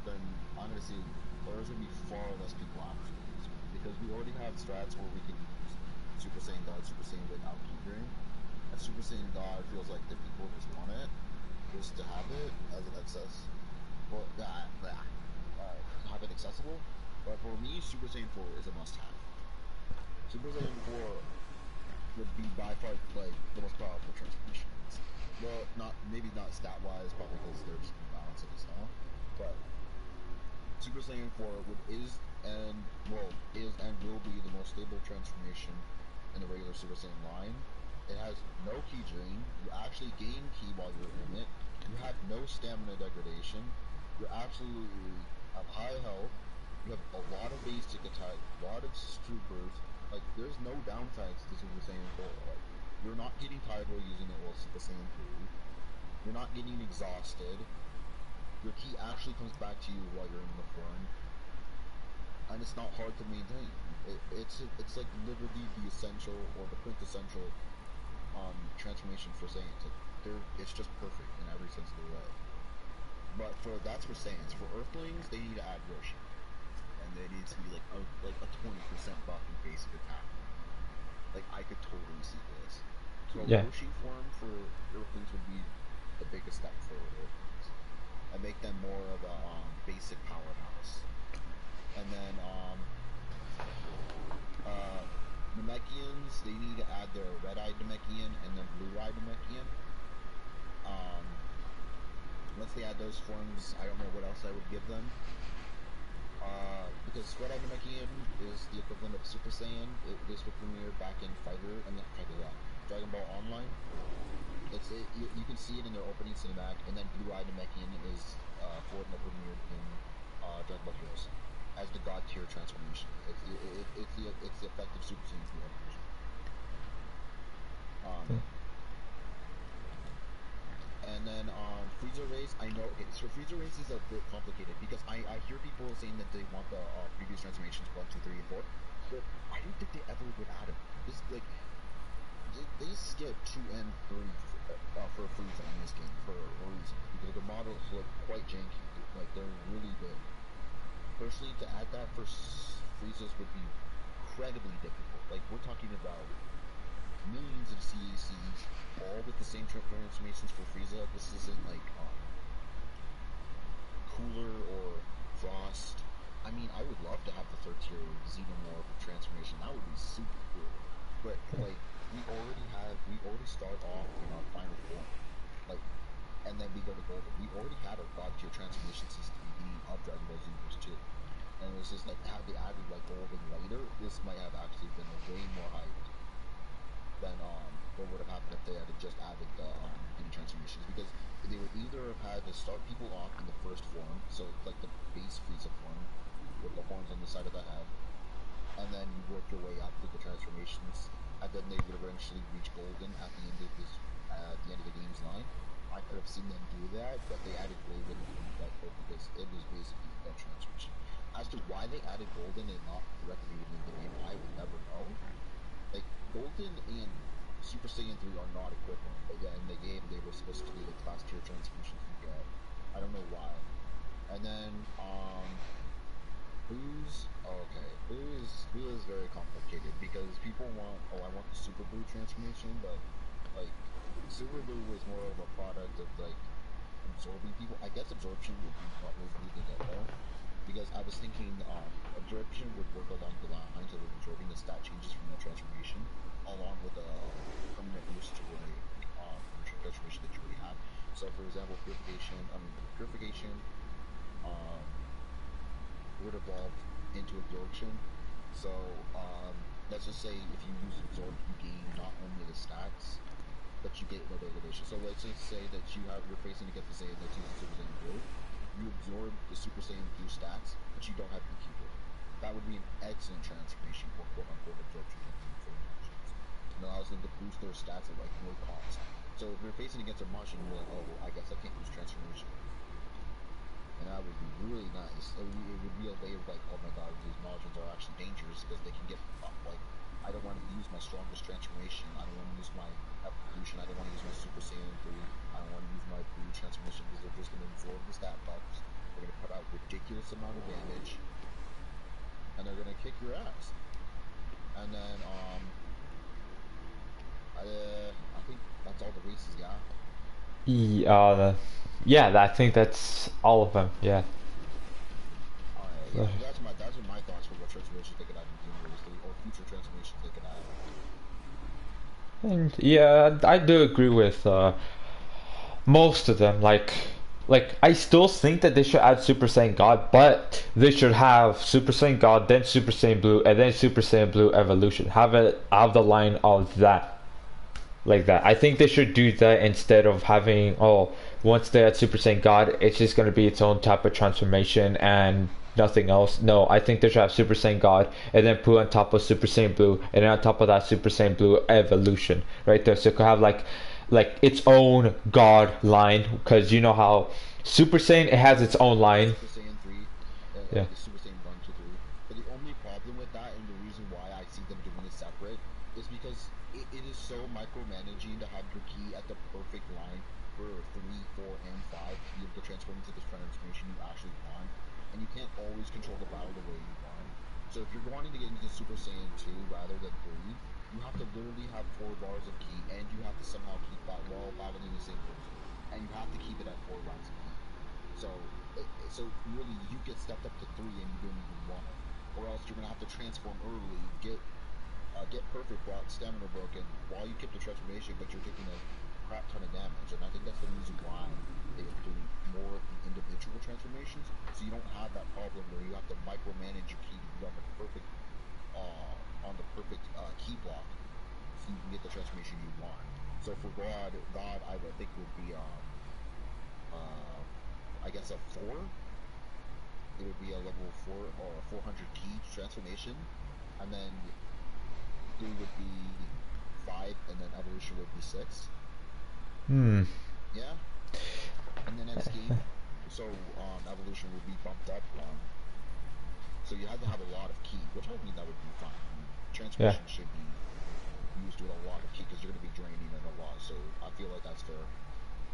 then honestly, there's gonna be far less people after this. Because we already have strats where we can use Super Saiyan God, Super Saiyan without keyframe, and Super Saiyan God feels like the people just want it, just to have it as an excess, well, have it accessible. But for me, Super Saiyan 4 is a must-have. Super Saiyan 4 would be by far like the most powerful transformations. Well, maybe not stat wise, probably because there's balance in the style. But Super Saiyan 4 is and will be the most stable transformation in the regular Super Saiyan line. It has no key drain. You actually gain ki while you're in it. You have no stamina degradation. You absolutely have high health. You have a lot of basic attack, a lot of supers. Like, there's no downsides to Super Saiyan 4. Like, you're not getting tired while using it while Super Saiyan 3. You're not getting exhausted. Your ki actually comes back to you while you're in the form. And it's not hard to maintain. It's like literally the essential or the quintessential transformation for Saiyans. It's just perfect in every sense of the way. But that's for Saiyans. For Earthlings, they need to add Roshi. And there needs to be like a 20% buff in basic attack. Like, I could totally see this. So a
yeah,
Roshi form for Earthlings would be the biggest step for Earthlings. And make them more of a basic powerhouse. And then Namekians, they need to add their red-eyed Namekian and then blue-eyed Namekian. Once they add those forms, I don't know what else I would give them. Because Red-Eyed Namekian is the equivalent of Super Saiyan. This would premiere back in Dragon Ball Online. You can see it in their opening cinematic, and then Blue-Eyed Namekian is for the premiere in Dragon Ball Heroes as the God tier transformation. It's the effective Super Saiyan 3 evolution. And then Frieza Race, I know, okay, so Frieza Race is a bit complicated because I hear people saying that they want the previous transformations 1, 2, 3, and 4, but I don't think they ever would add them. This, like, they skip 2 and 3 for Frieza in this game for a reason, because the models look quite janky, like, they're really big. Personally, to add that for Frieza's would be incredibly difficult. Like, we're talking about millions of CACs, all with the same transformations for Frieza. This isn't like Cooler or Frost. I mean, I would love to have the 3rd tier Xenomorph transformation. That would be super cool. But like, we already start off in our final form, like, and then we go to Golden. We already had our God tier transformation since the beginning of Dragon Ball Xenoverse 2. And it was just like, had they added like Golden later, this might have actually been way more hyped than what would have happened if they had just added the mini transformations, because they would either have had to start people off in the first form, so like the base Frieza form with the horns on the side of the head, and then you work your way up through the transformations, and then they would eventually reach Golden at the end of the game's line. I could have seen them do that, but they added Golden because it was basically that transformation. As to why they added Golden and not directly in the game, I would never know. Like, Golden and Super Saiyan 3 are not equivalent, but yeah, in the game they were supposed to be the class tier transformations you get. I don't know why. And then, Boo is very complicated because people want, oh, I want the super boo transformation, but like super boo is more of a product of like absorbing people. I guess absorption would be the get there because I was thinking absorption would work along the lines of absorbing the stat changes from the transformation along with a permanent boost to a transformation that you already have. So for example, purification um, would evolve into absorption. So let's just say if you use absorb, you gain not only the stats, but you get the degradation. So let's just say that you're facing against the Saiyan that's using Super Saiyan Blue. You absorb the Super Saiyan Blue stats, but you don't have Beekeeper. That would be an excellent transformation for quote unquote absorption for Martians. It allows them to boost their stats at like no cost. So if you're facing against a Martian, you're like, oh, well, I guess I can't use transformation. And that would be really nice. It would be a way of like, oh my god, these Martians are actually dangerous because they can get like, I don't want to use my strongest transformation. I don't want to use my evolution. I don't want to use my Super Saiyan 3. I don't want to use my blue transformation because they're just going to absorb the stat buffs. They're going to put out ridiculous amount of damage, and they're going to kick your ass. And then I think that's all the races, yeah.
Yeah, I think that's all of them. Yeah.
Alright, yeah. So that's my thoughts for what transformations they could add in Xenoverse 3 or future transformations they could add.
And yeah, I do agree with most of them. Like I still think that they should add Super Saiyan God, but they should have Super Saiyan God, then Super Saiyan Blue, and then Super Saiyan Blue Evolution. Have the line of that, like that. I think they should do that instead of having, oh, once they're at Super Saiyan God, it's just gonna be its own type of transformation and nothing else. No, I think they should have Super Saiyan God and then put on top of Super Saiyan Blue and then on top of that Super Saiyan Blue Evolution right there. So it could have like its own God line, because you know how Super Saiyan, it has its own line.
Super Saiyan 3,
Yeah.
the Super Saiyan 1 to 3. But the only problem with that, and the reason why I see them doing it separate, is because it is so micromanaging to have your key at the perfect line for 3, 4, and 5 to be able to transform into this transformation you actually want. And you can't always control the battle the way you want. So if you're wanting to get into Super Saiyan 2 rather than 3, you have to literally have 4 bars of key, and you have to somehow keep that while battling the same person. And you have to keep it at 4 rounds of key. So, really, you get stepped up to 3 and you don't even want it, or else you're gonna have to transform early, get perfect while stamina broken, while you keep the transformation, but you're taking a crap ton of damage. And I think that's the reason why they do more of the individual transformations, so you don't have that problem where you have to micromanage your key to be on the perfect key block, so you can get the transformation you want. So for God, I would think would be I guess a 4. It would be a level 4 or a 400 key transformation, and then Blue would be 5, and then Evolution would be 6. Yeah. And the next game, so Evolution would be bumped up 1. So you have to have a lot of key, which I mean that would be fine. I mean,
Yeah.
transformation should be used with a lot of key because you're going to be draining it a lot. So I feel like that's fair.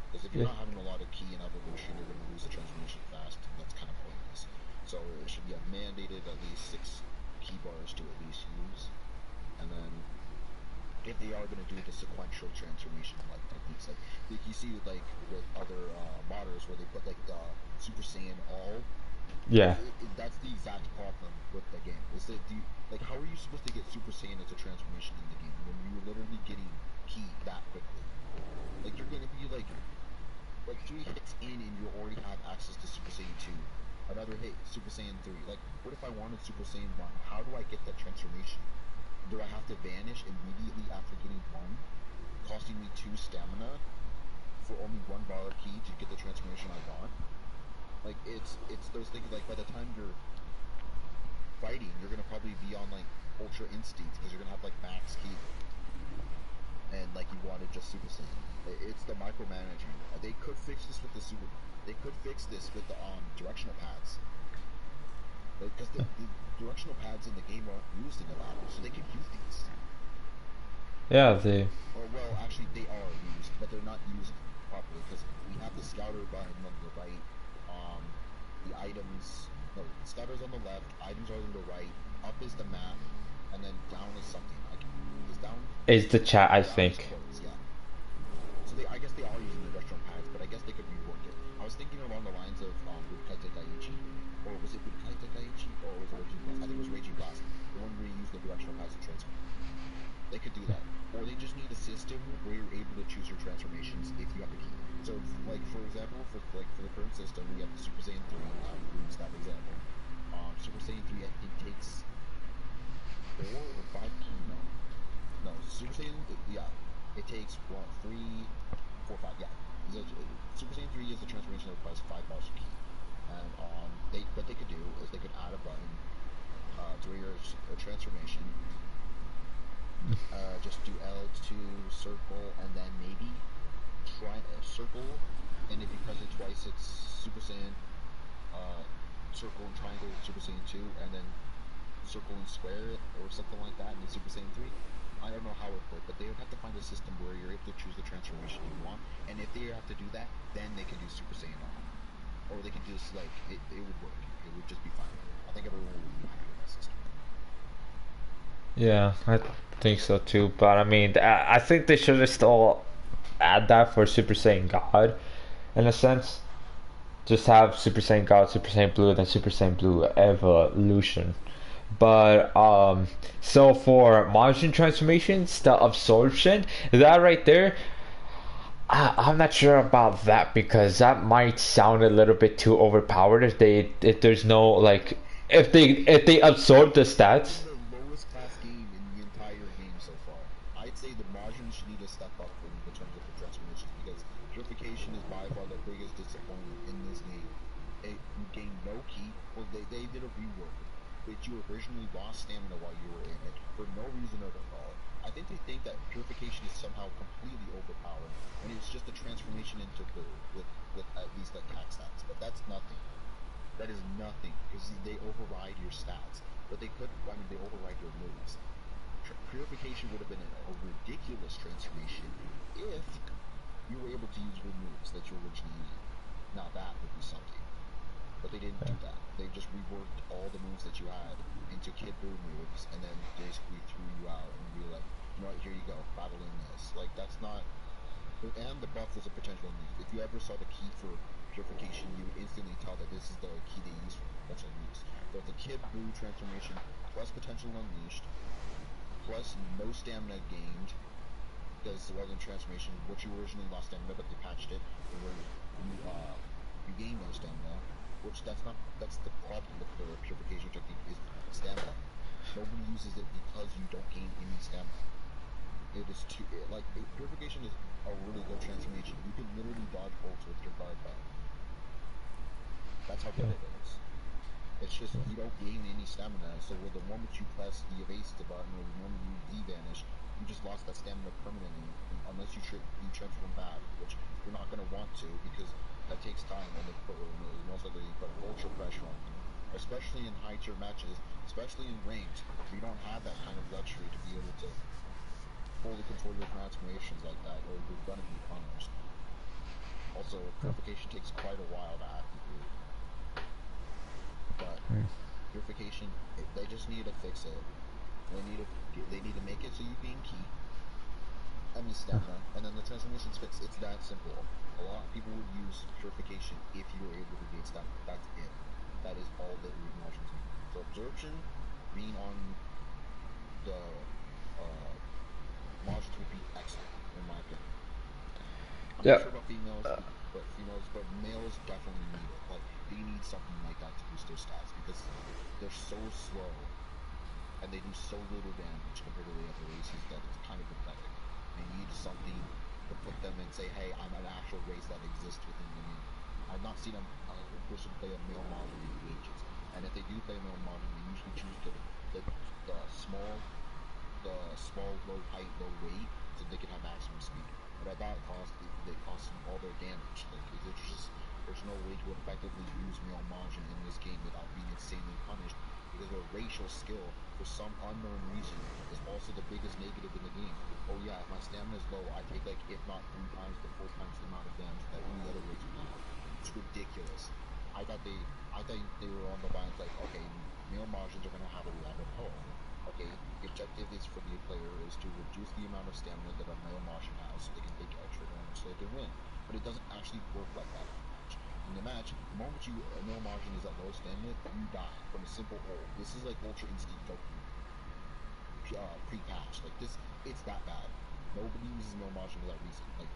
Because if you're
Yeah.
not having a lot of key in evolution, you're going to lose the transformation fast, and that's kind of pointless. So it should be a mandated at least 6 key bars to at least use. And then if they are going to do the sequential transformation like techniques, like you see like with other modders where they put like the Super Saiyan all,
Yeah.
that's the exact problem with the game. Is that like how are you supposed to get Super Saiyan as a transformation in the game when you're literally getting key that quickly? Like you're going to be like 3 hits in and you already have access to Super Saiyan 2. Another hit, Super Saiyan 3. Like, what if I wanted Super Saiyan 1? How do I get that transformation? Do I have to vanish immediately after getting 1, costing me 2 stamina for only 1 bar of key to get the transformation I want? Like, it's those things, like, by the time you're fighting, you're gonna probably be on, like, Ultra Instincts, because you're gonna have, like, max key. And, like, you wanted just Super Saiyan. It's the micromanaging. They could fix this with the directional pads. Because the directional pads in the game aren't used in the battle, so they could use these.
Yeah. They.
Or well, actually they are used, but they're not used properly because we have the scouter button on the right. The items No, stutters on the left, items are on the right, up is the map, and then down is something. Like, is down?
Is the chat, I
Down is
think.
quotes, yeah. So I guess they are using the restaurant packs, but I guess they could rework it. I was thinking along the lines of Budokai Tenkaichi, or was it Budokai Tenkaichi, or was it Raging Blast? I think it was Raging Blast, the one where you use the directional packs to transfer. They could do that, or they just need a system where you're able to choose your transformations if you have a key. So, like for example, for the current system, we have the Super Saiyan 3. Use that example. Super Saiyan 3, I think takes 4 or 5 key. No, Super Saiyan, yeah, it takes 3, 4, 5. Yeah, Super Saiyan 3 is a transformation that requires $5 a key, and what they could do is they could add a button to your transformation. Just do L2 circle, and then maybe try circle, and if you press it twice, it's Super Saiyan circle and triangle Super Saiyan 2, and then circle and square or something like that, and then Super Saiyan 3. I don't know how it would work, but they would have to find a system where you're able to choose the transformation you want, and if they have to do that, then they can do Super Saiyan on. Or they can just, like, it would work. It would just be fine. I think everyone would be happy with that system.
Yeah, I think so too. But I mean, I think they should have still add that for Super Saiyan God, in a sense. Just have Super Saiyan God, Super Saiyan Blue, then Super Saiyan Blue Evolution. But so for Majin transformations, the absorption, that right there, I'm not sure about that because that might sound a little bit too overpowered if there's no like if they absorb the
It's
stats.
the lowest class game in the entire game so far. I'd say the Majin should need to step up in the terms of the transformations because purification is by far the biggest disappointment in this game. You gain no ki. Well, they did a rework, but you originally lost stamina while you were in it for no reason at all. I think they think that purification is somehow completely overpowered when it's just a transformation into blue with at least like CAC stats, but that's nothing. That is nothing because they override your stats. But they could, I mean, they override your moves. Purification would have been a ridiculous transformation if you were able to use your moves that you were originally using. Now that would be something. But they didn't do that. They just reworked all the moves that you had into Kid Buu moves and then basically threw you out and be like, you know what, here you go, battle in this. Like, that's not. And the buff was a potential unleashed. If you ever saw the key for purification, you would instantly tell that this is the key they use for potential unleashed. So it's a Kid Buu transformation plus potential unleashed plus no stamina gained because it wasn't transformation, which you originally lost stamina, but they patched it where you gain no stamina. Which that's the problem with the purification technique is stamina. Nobody uses it because you don't gain any stamina. It is purification is a really good transformation. You can literally dodge bolts with your guard button. That's how good it is. It's just you don't gain any stamina. So with the moment you press the evasive button or the moment you de-vanish, you just lost that stamina permanently. Unless you transform back, which you're not going to want to because that takes time and most likely put ultra pressure on you. Especially in high tier matches, especially in ranks, you don't have that kind of luxury to be able to fully control your transformations like that, or you're gonna be punished. Also, purification takes quite a while to activate, but purification, they just need to fix it. They need to make it so you gain ki, I mean stamina, and then the transformations fix. It's that simple. A lot of people would use purification if you were able to gain stamina. That's it. That is all that remarshals mean. So absorption being on the modules would be excellent in my opinion. I'm not
Yeah.
sure about but males definitely need it. Like they need something like that to boost their stats because they're so slow and they do so little damage compared to the other races that it's kind of pathetic. They need something to put them and say, hey, I'm an actual race that exists within the game. I've not seen a person play a male model in ages, and if they do play a male model, they usually choose the small low height, low weight, so they can have maximum speed. But at that cost, they cost them all their damage. Like, there's no way to effectively use male Majin in this game without being insanely punished, because their racial skill, for some unknown reason, is also the biggest negative in the game. Oh yeah, if my stamina is low, I take, like, if not 3 times to 4 times the amount of damage that any other race would have. It's ridiculous. I thought I think they were on the lines like, okay, male Martians are going to have a lot of health. Okay, the objective is for the player is to reduce the amount of stamina that a male Martian has so they can take extra damage so they can win. But it doesn't actually work like that in a match. In the match, the moment a male Martian is at low stamina, you die from a simple ult. This is like Ultra Instinct pre-patch. Like this, it's that bad. Nobody uses male Martian for that reason. Like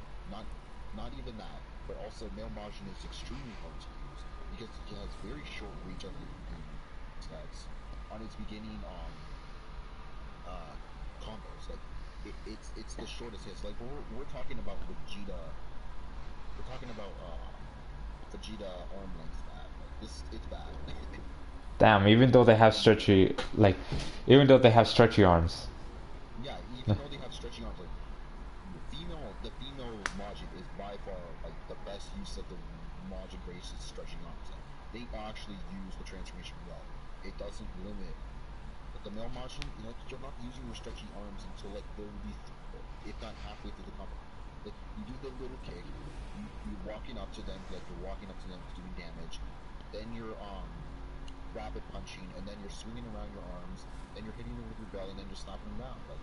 not even that, but also male Martian is extremely hard to use because it has very short reach on the stats on its beginning combos. Like it's the shortest hits. Like we're talking about Vegeta. We're talking about Vegeta arm length bad. Like this, it's bad.
Damn, even though they have stretchy, like, even though they have stretchy arms.
Yeah, even though they have stretchy arms, like the female Majin is by far like the best use of the Majin race's stretching arms. Like, they actually use the transformation well. It doesn't limit. But the male Majin, you're not using your stretchy arms until like they'll be, if not halfway through the combo. Like you do the little kick, you're walking up to them, like you're walking up to them doing damage. Then you're rapid punching, and then you're swinging around your arms, then you're hitting them with your belly, and then you're slapping them down. Like,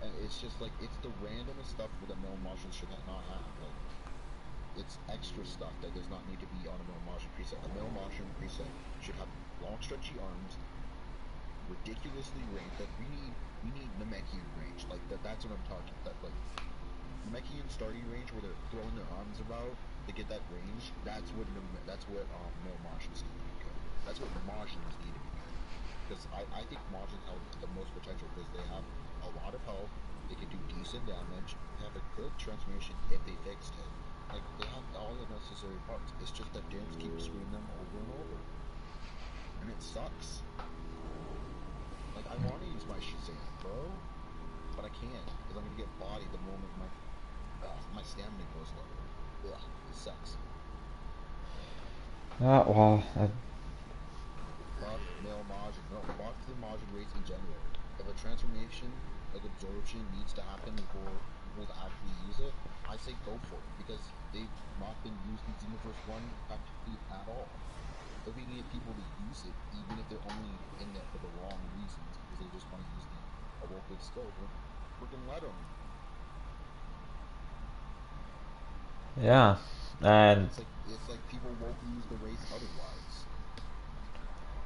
and it's just like it's the randomest stuff that a male Martian should not have. Like, it's extra stuff that does not need to be on a male Martian preset. A male Martian preset should have long, stretchy arms, ridiculously ranged. Like we need Namekian range. Like that's what I'm talking. That like Namekian starting range where they're throwing their arms about to get that range. That's what male Martians need to be good. That's what Martians need to be good. Because I think Martians have the most potential because they have a lot of health. They can do decent damage. They have a good transformation if they fixed it. Like they have all the necessary parts. It's just that Dams keep screwing them over and over, and it sucks. Like I want to use my Shazam, bro, but I can't because I'm gonna get bodied the moment my stamina goes low. Ugh, it sucks.
Well,
Fuck male Majin. No, fuck the Majin race in general. If a transformation, like absorption, needs to happen before people actually use it, I say go for it because they've not been used in Xenoverse 1 practically at all. If we can get people to use it, even if they're only in there for the wrong reasons, because they just want to use the awoken skill, we're gonna let them.
yeah, and
It's like people won't use the race otherwise.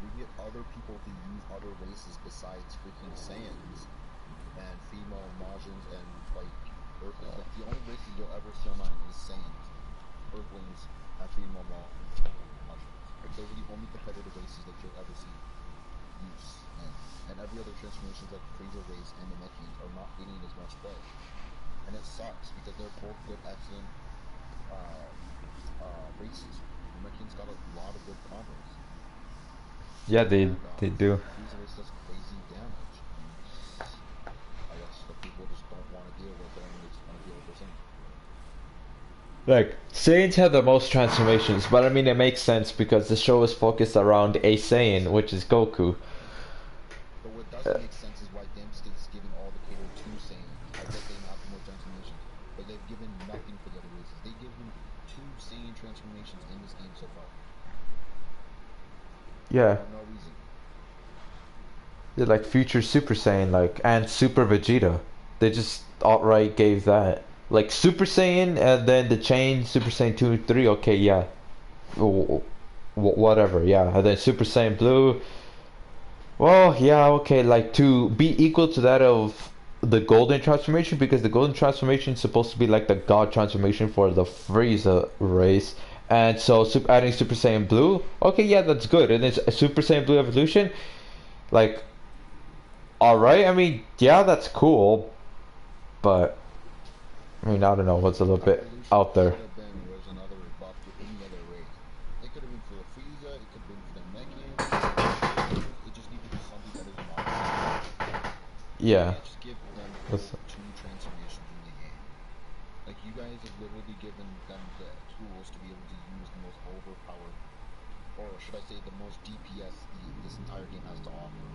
We get other people to use other races besides freaking Saiyans and female Majins and like Earthlings. Like the only races you'll ever see online is Saiyans, Earthlings, and female Majins. Like those are the only competitive races that you'll ever see use. And every other transformations like Frieza race and the Namekians are not getting as much play. And it sucks because they're both good, excellent races. The Namekians got a lot of good combos.
yeah,
And
they do.
Frieza race does crazy damage. And I guess the people just don't want to deal with it and they just want to deal with the same.
Like Saiyans have the most transformations, but I mean it makes sense because the show is focused around a Saiyan, which is Goku.
But what doesn't make sense is why Dempsey is giving all the cater to Saiyans. I get they have more transformations, but they've given nothing for the other races. They've given 2 Saiyan transformations in this game so far.
Yeah,
For no reason.
they're like future Super Saiyan, like and Super Vegeta. They just outright gave that. Like Super Saiyan, and then the chain Super Saiyan 2 and 3. Okay, yeah, whatever. Yeah, and then Super Saiyan Blue. Well, yeah, okay, like to be equal to that of the golden transformation because the golden transformation is supposed to be like the god transformation for the Frieza race. And so adding Super Saiyan Blue, okay, yeah, that's good. And it's a Super Saiyan Blue evolution, like, alright, I mean, yeah, that's cool, but I mean, I don't know, what's a little bit
Evolution
out there.
should have been was another buff to any other race. It could have been for the Frieza, it could have been for the Namekians, it could have been for the Saiyans. It just needed to be something that is not for Saiyan. You
Yeah.
can't just give them
That's-
both 2 transformations in the game. Like you guys have literally given them the tools to be able to use the most overpowered, or should I say, the most DPS this entire game has to offer.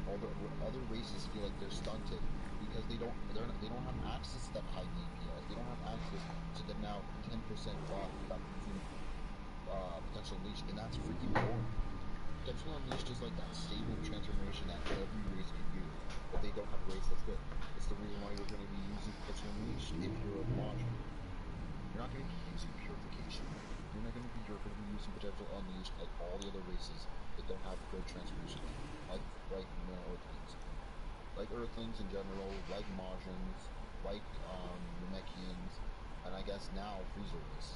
All the other races feel like they're stunted because they don't have access to that high DPS. They don't have access to the now 10% buff that Unicorn. Potential Unleashed, and that's freaking boring. Potential Unleashed is like that stable transformation that every race can use, but they don't have a race that's good. It's the reason why you're going to be using Potential Unleashed if you're a Majin. You're not going to be using Purification. You're not going to be. You're going to be using Potential Unleashed like all the other races that don't have good transformations, like Earthlings, like Earthlings in general, like Majins, like Namekians, and I guess now Freezer is.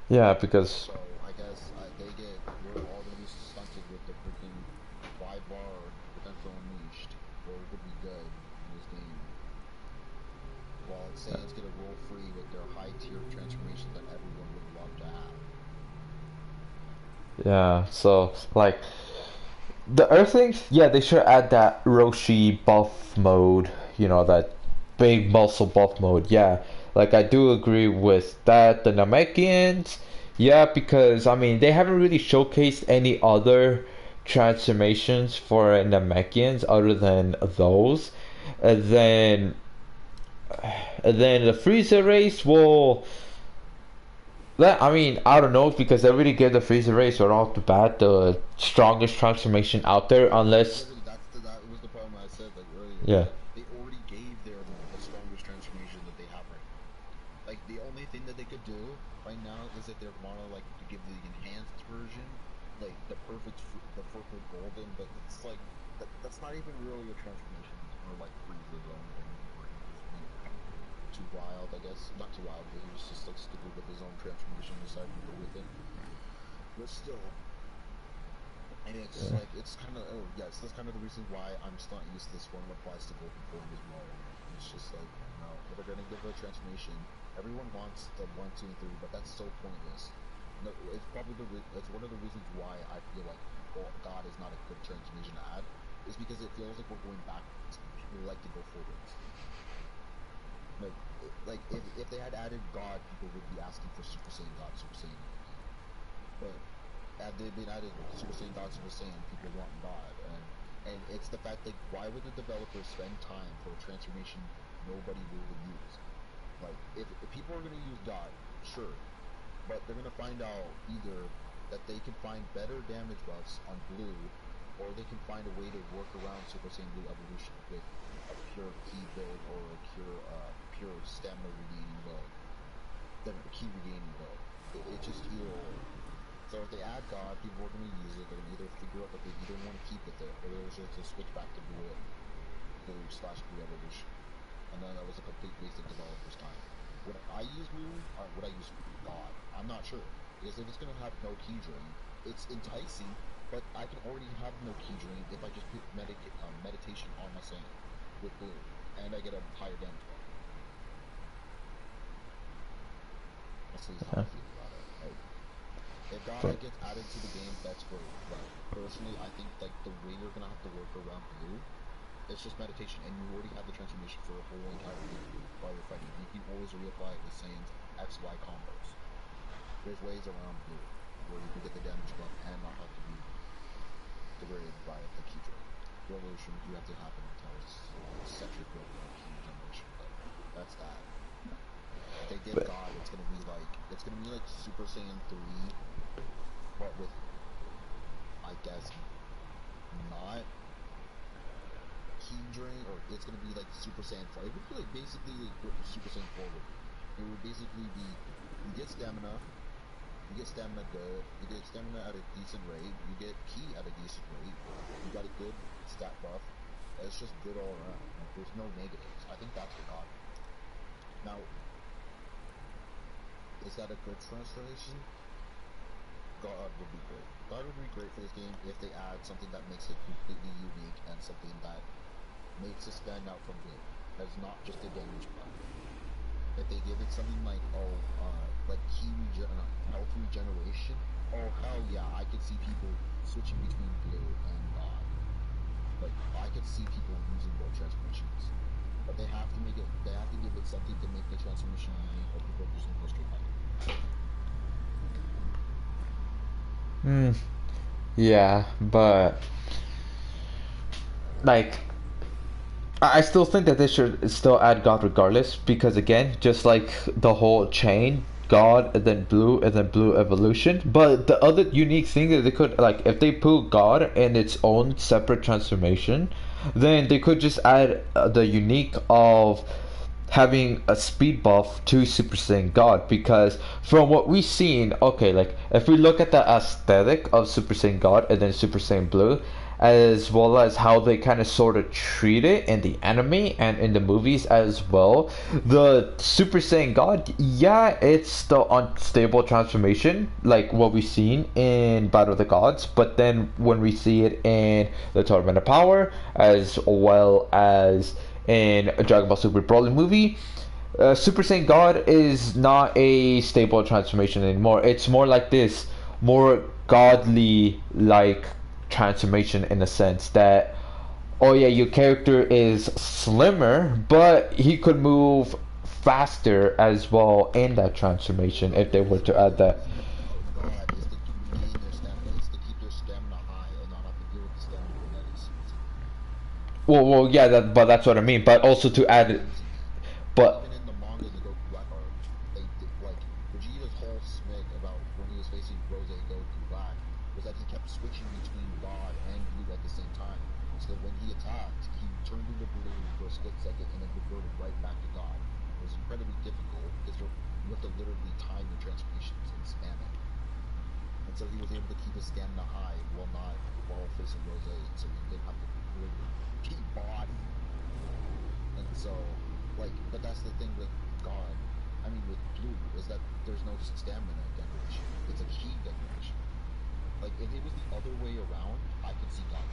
Yeah, because
So I guess we're all going to be stunted with the freaking 5-bar Potential Unleashed, or it would be good in this game. While Saiyans get a roll free with their high tier transformation that everyone would love to have.
yeah, so like the Earthlings, yeah, they should add that Roshi buff mode, you know, that big muscle buff mode. Yeah, like I do agree with that. The Namekians, yeah, because I mean they haven't really showcased any other transformations for Namekians other than those. And then and then the Freezer race will. I mean, I don't know because they really give the Freezer race right off the bat the strongest transformation out there, unless
Literally, that was the problem I said like earlier.
yeah.
They already gave the strongest transformation that they have right now. Like the only thing that they could do right now is that they want to like to give the enhanced version, like the perfect golden, but it's like that's not even really a transformation or like Frieza's own thing. Where he was too wild, I guess. Not too wild, but he was just like stupid with his own transformation, decided to go with it. But still, and it's
Yeah.
like it's kind of yes, that's kind of the reason why I'm starting to use this one applies to Golden Form as well. It's just like if they're gonna give a transformation, everyone wants the 1, 2, and 3, but that's so pointless. No, it's probably it's one of the reasons why I feel like God is not a good transformation to add, is because it feels like we're going backwards. People like to go forwards. Like if they had added God, people would be asking for Super Saiyan God, Super Saiyan. But had they been added Super Saiyan God, Super Saiyan, people want God, and it's the fact that why would the developers spend time for a transformation nobody will use? Like if people are gonna use God, sure, but they're gonna find out either that they can find better damage buffs on Blue, or they can find a way to work around Super Saiyan Blue evolution with a pure key build or a pure stamina regaining build, the key regaining build. It just either or. So if they add God, people are going to use it. They're going to either figure out that they either want to keep it there, or they're just to switch back to Blue evolution. And then that was a complete waste of developers' time. Would I use Blue, or would I use God? I'm not sure. Because if it's going to have no key drain, it's enticing, but I can already have no key drain if I just put meditation on my Saiyan with Blue, and I get a higher damage buff. That's just how I feel about it. Like, if God
But
gets added to the game, that's great. But personally, I think like the way you're gonna have to work around Blue, it's just meditation, and you already have the transformation for a whole entire game while you're fighting. You can always reapply it with Saiyan's XY combos. There's ways around Blue where you can get the damage buff and not have to be degraded by the key drain. Revolution, you have to happen until it's set your build for key generation, but that's that. If they give
but
God, it's gonna be like Super Saiyan 3, but with I guess not key drain, or it's gonna be like Super Saiyan 4. It would be like basically like Super Saiyan 4 would be. It would basically be you get stamina good, you get stamina at a decent rate, you get key at a decent rate, you got a good stat buff. It's just good all around. Like, there's no negatives. I think that's what God. Now, is that a good transformation? God would be great. God would be great for this game if they add something that makes it completely unique and something that makes it stand out from Blue. That's not just a damage buff. If they give it something like like health regeneration, oh hell yeah, I could see people switching between Blue and God. Like I could see people using both transformations. But they have to give it something to make the transformation unique, or people are just gonna go straight back.
yeah, but like I still think that they should still add God regardless because again, just like the whole chain God and then Blue Evolution. But the other unique thing that they could, like, if they put God in its own separate transformation, then they could just add the unique of having a speed buff to Super Saiyan God, because from what we've seen, okay, like if we look at the aesthetic of Super Saiyan God and then Super Saiyan Blue, as well as how they kind of sort of treat it in the anime and in the movies as well, the Super Saiyan God, yeah, it's the unstable transformation like what we've seen in Battle of the Gods, but then when we see it in the Tournament of Power as well as in a Dragon Ball Super Broly movie, Super Saiyan God is not a stable transformation anymore. It's more like this, more godly like transformation, in a sense that, oh yeah, your character is slimmer, but he could move faster as well in that transformation if they were to add that.
God is to maintain their stamina. It's to keep their stamina high and not have to deal with the stamina genetics.
Well, yeah, but that's what I mean. But also to add,
Crazy.
but
Even in the manga, the Goku Black arc, like Vegeta's whole smic about when he was facing Rose Goku Black was that he kept switching between God and Blue at the same time. So that when he attacked, he turned into Blue for a split second and then reverted right back to God. It was incredibly difficult because you have to literally time your transformations and spam it. And so he was able to keep his stamina high while facing Rose, so he didn't have to literally keep body. And so, like, but that's the thing with God, I mean with Blue, is that there's no stamina degradation. It's a key degradation. Like, if it was the other way around, I could see God.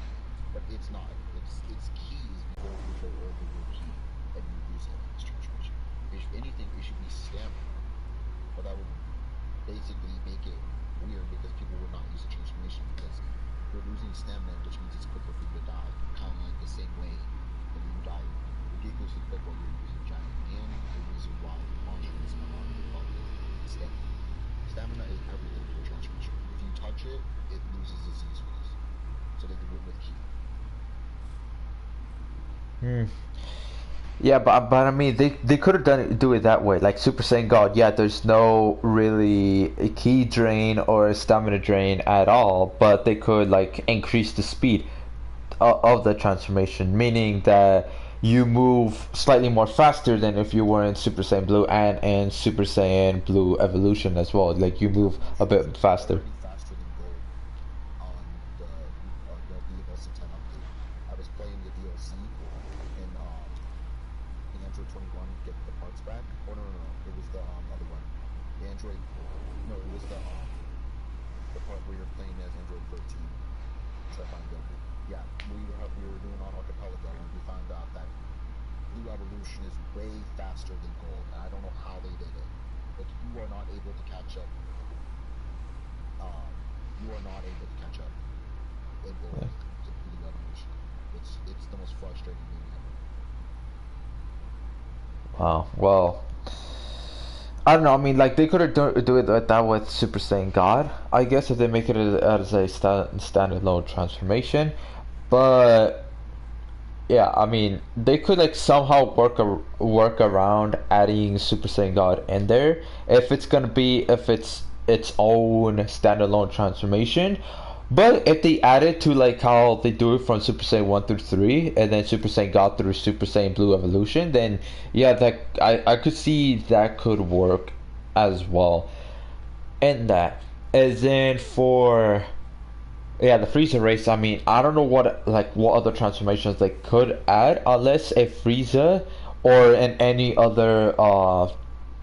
But it's not. It's keys before you go over your key and you use it in this transformation. If anything, it should be stamina. But that would basically make it weird because people would not use the transformation because you're losing stamina, which means it's quicker for you to die. Kind of like the same way when you die ridiculously quick while you're using giant hand, the reason why monsters are not abundant stamina. Stamina is everything for transformation. If you touch it, it loses its usefulness. So they do it with ki.
yeah, but I mean they could have do it that way, like Super Saiyan God. Yeah, there's no really a key drain or a stamina drain at all, but they could like increase the speed of the transformation, meaning that you move slightly more faster than if you were in Super Saiyan Blue and in Super Saiyan Blue Evolution as well. Like you move a bit faster.
Already faster than gold on the VFS 10 update. I was playing the DLC in Android 21, get the parts back. Oh no, it was the other one. The Android, no, it was the part where you're playing as Android 13. So I find Goku. Yeah, we were doing on Archipelago and we found out that Blue Evolution is way faster than Gold, and I don't know how they did it. But you are not able to catch up. You are not able to catch up in Gold to Blue Evolution. It's the most frustrating thing ever.
Wow. Well, I don't know. I mean, like they could have do it like that with Super Saiyan God, I guess, if they make it as a standalone transformation. But yeah, I mean, they could like somehow work around adding Super Saiyan God in there if it's its own standalone transformation. But if they add it to like how they do it from Super Saiyan 1 through 3 and then Super Saiyan God through Super Saiyan Blue Evolution, then yeah, that I could see that could work as well. And that, as in for, yeah, the Frieza race, I mean, I don't know what other transformations they could add unless a Frieza or any other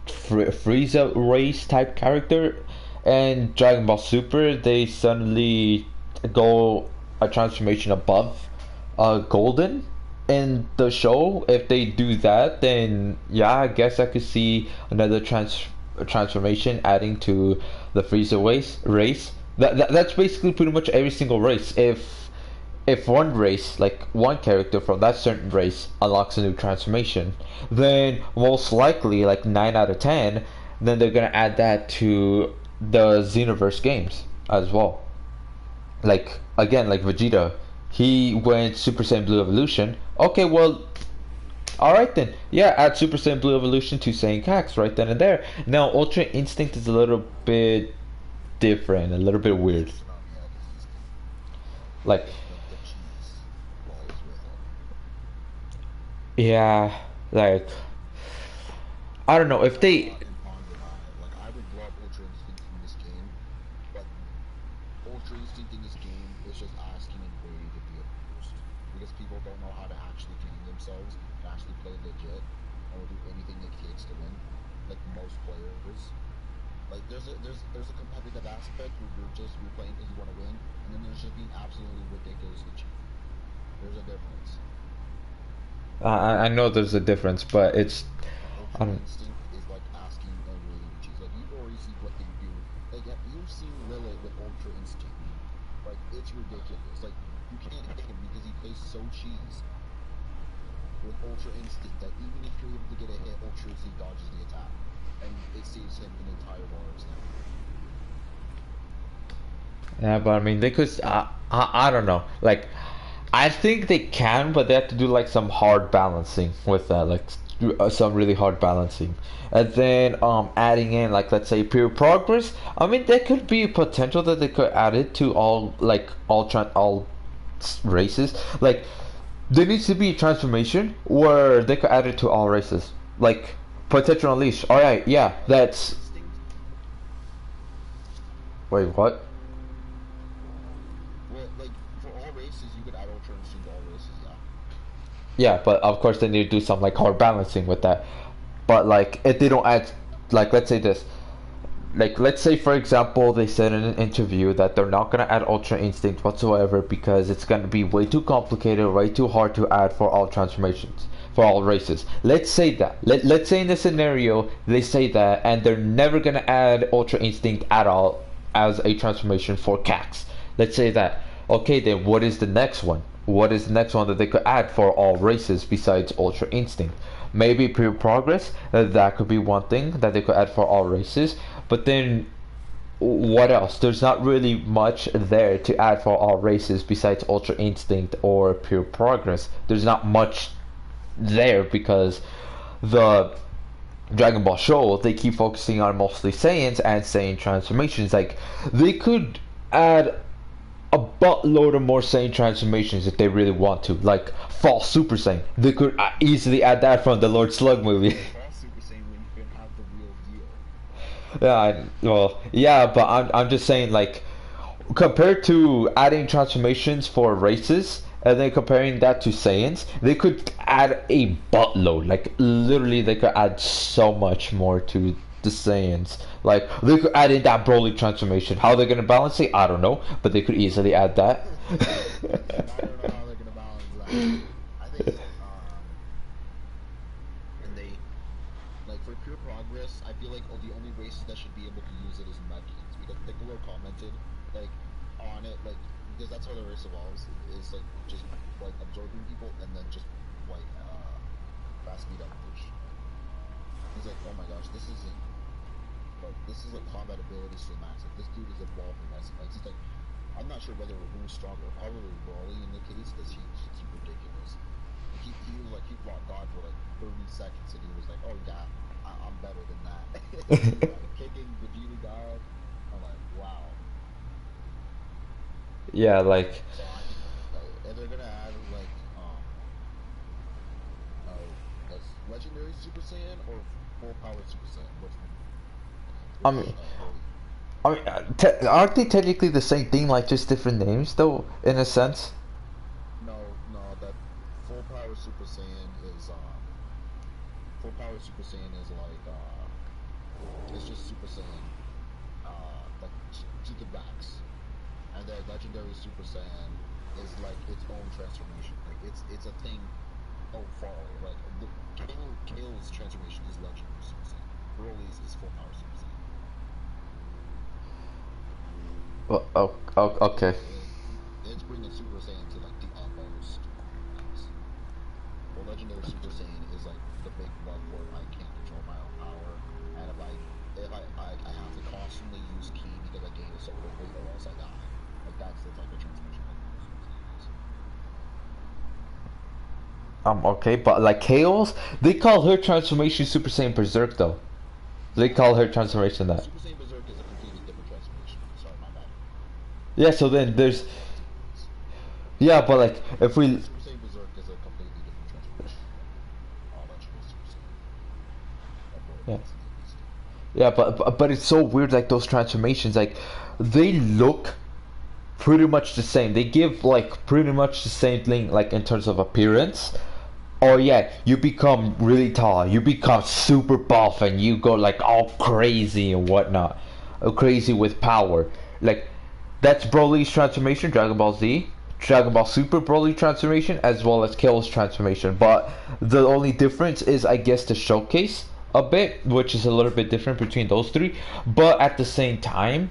Frieza race type character and Dragon Ball Super, they suddenly go a transformation above Golden in the show. If they do that, then yeah, I guess I could see another transformation adding to the Frieza race. That's basically pretty much every single race. If one race, like one character from that certain race, unlocks a new transformation, then most likely, like 9 out of 10, then they're gonna add that to the Xenoverse games as well. Like again, like Vegeta, he went Super Saiyan Blue Evolution. Okay, well, All right then. Yeah, add Super Saiyan Blue Evolution to Saiyan CACs right then and there. Now Ultra Instinct is a little bit different, a little bit weird.
It's not, yeah, because he's
Like,
the cheese rolls with him.
yeah, like I don't know if
I've
they.
thought and pondered on it. Like, I would love Ultra Instinct in this game, but Ultra Instinct in this game is just asking and waiting to be abused. Because people don't know how to actually game themselves and actually play legit and will do anything it takes to win. Like most players. Like there's a competitive aspect where you're playing because you want to win, and then there's just being absolutely ridiculously cheap. There's a difference.
I know there's a difference, but it's.
And
I
Ultra
don't.
Instinct is like asking and waiting to cheese. Like you've already seen what they do. Like you've seen Lilith with Ultra Instinct. Like it's ridiculous. Like you can't hit him because he plays so cheese with Ultra Instinct that even if you're able to get a hit, Ultra Instinct dodges the attack, and it saves him an entire bar of stamina.
Yeah, but I mean, they could. I don't know. Like, I think they can, but they have to do like some hard balancing with that, like some really hard balancing, and then adding in like let's say pure progress. I mean, there could be potential that they could add it to all like all races. Like, there needs to be a transformation where they could add it to all races. Like potential unleash. All right, yeah,
Ultra
that's.
Instinct.
Wait, what?
Well, like for all races, you could add Ultra Instinct to all races. Yeah.
Yeah, but of course they need to do some like hard balancing with that. But like if they don't add, like let's say this, like let's say for example they said in an interview that they're not gonna add Ultra Instinct whatsoever because it's gonna be way too complicated, way too hard to add for all transformations, for all races. Let's say that. Let's say in this scenario they say that and they're never gonna add Ultra Instinct at all as a transformation for CACs. Let's say that. Okay, then what is the next one? What is the next one that they could add for all races besides Ultra Instinct? Maybe Pure Progress, that could be one thing that they could add for all races. But then, what else? There's not really much there to add for all races besides Ultra Instinct or Pure Progress. There's not much there because the Dragon Ball Show, they keep focusing on mostly Saiyans and Saiyan transformations. Like, they could add a buttload of more Saiyan transformations if they really want to. Like False Super Saiyan, they could easily add that from the Lord Slug movie.
False Super Saiyan when you can have the real deal.
Well, yeah, but I'm just saying like compared to adding transformations for races and then comparing that to Saiyans, they could add a buttload. Like literally, they could add so much more to the Saiyans. Like they could add in that Broly transformation. How they're gonna balance it, I don't know, but they could easily add that.
And I don't know how they're gonna balance that. I think, and they like for Pure Progress, I feel like the only races that should be able to use it is Mechans because Piccolo commented like on it, like because that's how the race evolves is like just like absorbing people and then just like fast speed up push. He's like, oh my gosh, this isn't like this is like combat abilities to the max. Like this dude is evolving as like he's like I'm not sure whether who's stronger, probably Broly in the case because he's ridiculous. He was like he fought God for like 30 seconds and he was like, oh yeah, I'm better than that. Like, kicking Vegeta God, I'm like, wow.
Yeah, like
So I think if they're gonna add like a legendary Super Saiyan or full power Super Saiyan, which
I
one?
mean, aren't they technically the same thing, like just different names, though, in a sense?
No, that full power Super Saiyan is full power Super Saiyan is like it's just Super Saiyan like to the max, and then legendary Super Saiyan is like its own transformation. Like it's a thing. Oh, far away. Like Kale's transformation is legendary Super Saiyan. Broly's is full power Super Saiyan.
Well, okay.
It's bringing Super Saiyan to like the utmost max. Well, legendary Super Saiyan is like the big one where I can't control my own power, and if I have to constantly use Ki because I gain it so quickly, or else I die. Like that's the type of transformation that Super Saiyan is.
Okay, but like Chaos, they call her transformation Super Saiyan Berserk though. They call her transformation that.
Super Saiyan Berserk is a completely different transformation. Sorry, my bad.
Yeah, so then there's yeah, but like if we
Super Saiyan Berserk is a completely different transformation. Electrical Super Saiyan.
yeah.
That's the least.
Yeah, but it's so weird like those transformations like they look pretty much the same. They give like pretty much the same thing like in terms of appearance. Oh yeah, you become really tall, you become super buff and you go like all crazy and whatnot. Crazy with power. Like that's Broly's transformation, Dragon Ball Z. Dragon Ball Super Broly transformation as well as Kale's transformation. But the only difference is I guess the showcase a bit, which is a little bit different between those three. But at the same time,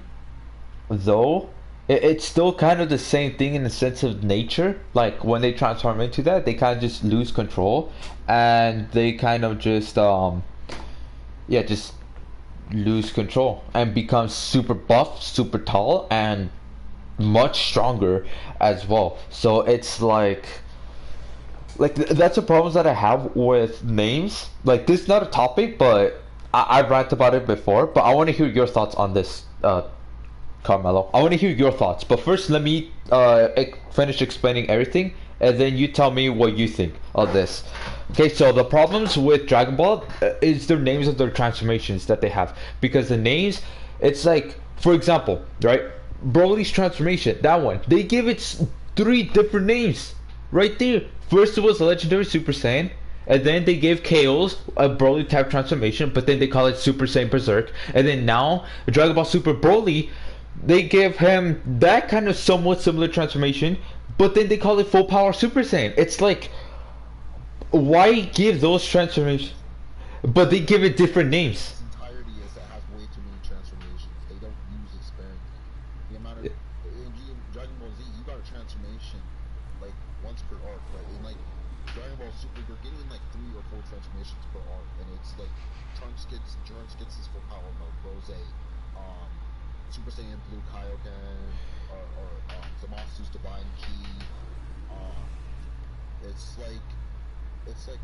though it's still kind of the same thing in the sense of nature. Like when they transform into that, they kind of just lose control, and they kind of just yeah, just lose control and become super buff, super tall, and much stronger as well. So it's that's the problems that I have with names. Like this is not a topic, but I've ranted about it before. But I want to hear your thoughts on this, Carmelo. I want to hear your thoughts, but first let me finish explaining everything, and then you tell me what you think of this. Okay, so the problems with Dragon Ball is their names of their transformations that they have, because the names, it's like, for example, right, Broly's transformation, that one, they give it three different names, right there. First it was Legendary Super Saiyan, and then they gave KO's a Broly type transformation, but then they call it Super Saiyan Berserk, and then now Dragon Ball Super Broly, they give him that kind of somewhat similar transformation, but then they call it Full Power Super Saiyan. It's like, why give those transformations? But they give it different names.
Its entirety is that it has way too many transformations. They don't use it sparingly. The amount of in Dragon Ball Z, you got a transformation like once per arc, right? In like Dragon Ball Super, you're getting like 3 or 4 transformations per arc, and it's like Trunks gets his full power mode, Rose, Super Saiyan Blue Kaioken, or Zamasu's Divine Ki. It's like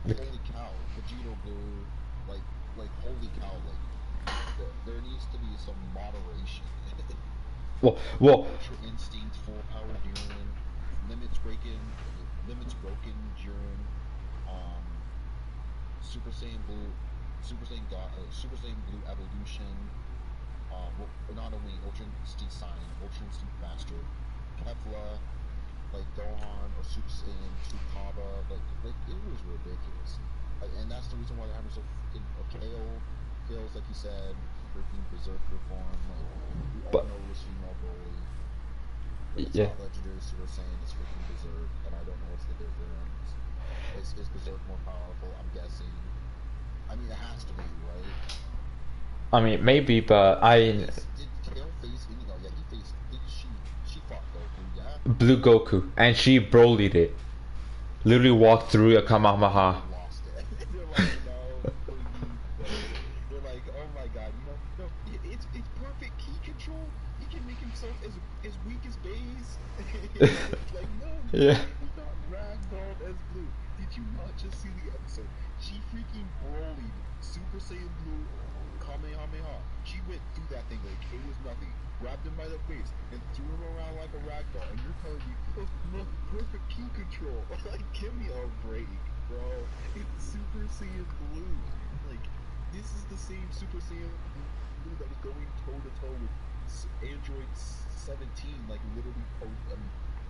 holy cow, Vegito Blue, like holy cow, like there needs to be some moderation.
Well,
Ultra Instinct, Full Power Jiren, Limits Broken Jiren, Super Saiyan Blue, Super Saiyan Blue Evolution. Well, not only Ultra Instinct Sign, Ultra Instinct Master, Kefla, like Gohan or Super Saiyan, Tsukaba, like it was ridiculous. And that's the reason why they're having so freaking Kale's like you said, freaking Berserker form. Like we all know it was female Broly. But it's not Legendary Super Saiyan, it's freaking Berserk, and I don't know what's the difference. Is Berserk more powerful? I'm guessing. I mean, it has to be, right?
I mean, maybe, but
Did Kale face any? Oh yeah, he faced. She fought Goku, yeah.
Blue Goku, and she Broly'd it. Literally walked through a Kamehameha.
Lost it. They're like, no, please. They're like, oh my god, no, it's perfect key control. He can make himself as weak as Baize. Like, no,
Yeah.
he's not ragdolled as Blue. Did you not just see the episode? She freaking Broly'd Super Saiyan Blue Kamehameha. She went through that thing like it was nothing. Grabbed him by the face and threw him around like a ragdoll. And you're telling me, oh, look, perfect key control. Like, give me a break, bro. It's Super Saiyan Blue. Like, this is the same Super Saiyan Blue that was going toe to toe with Android 17, like literally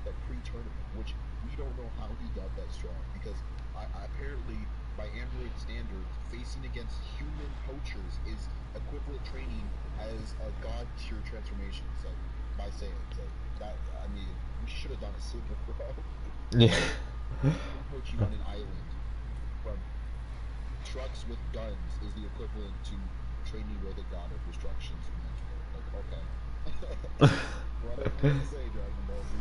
that pre-tournament, which we don't know how he got that strong because apparently by Android standards, facing against human poachers is equivalent training as a god tier transformation. So by saying so that, I mean, we should have done a super pro.
Yeah.
Poaching on an island from trucks with guns is the equivalent to training with a god of destruction. Like, okay. What am I to say, Dragon Ball Z?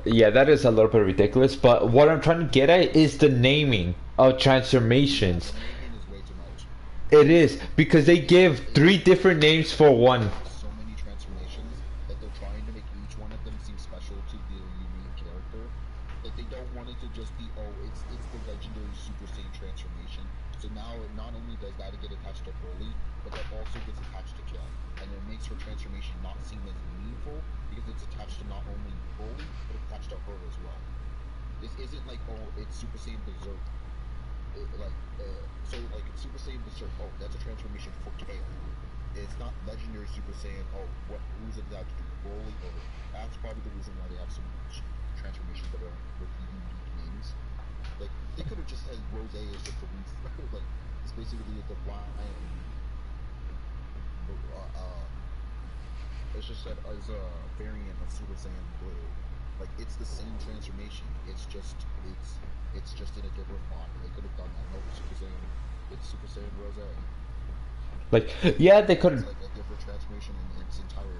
Yeah, that is a little bit ridiculous. But what I'm trying to get at is the naming of transformations.
Naming is way too much.
It is because they give 3 different names for one.
So many transformations that they're trying to make each one of them seem special to the unique character that they don't want it to just be, oh, So now not only does that get attached to Broly, but that also gets attached to Kill. And it makes her transformation not seem as meaningful because it's attached to not only Broly, but it's attached to her as well. This isn't like, oh, it's Super Saiyan Berserk. So like Super Saiyan Berserk, oh, that's a transformation for Kale. It's not Legendary Super Saiyan, oh, who's it that to do? Broly, or that's probably the reason why they have some transformations that are with unique names. Like, they could have just had Rose as just a roof. Like, it's basically the blind. It's just that as a variant of Super Saiyan Blue. Like, it's the same transformation. It's just in a different font. They could have done that. No, Super Saiyan. It's Super Saiyan Rose.
Like, yeah, they could.
It's like a different transformation in its entirety.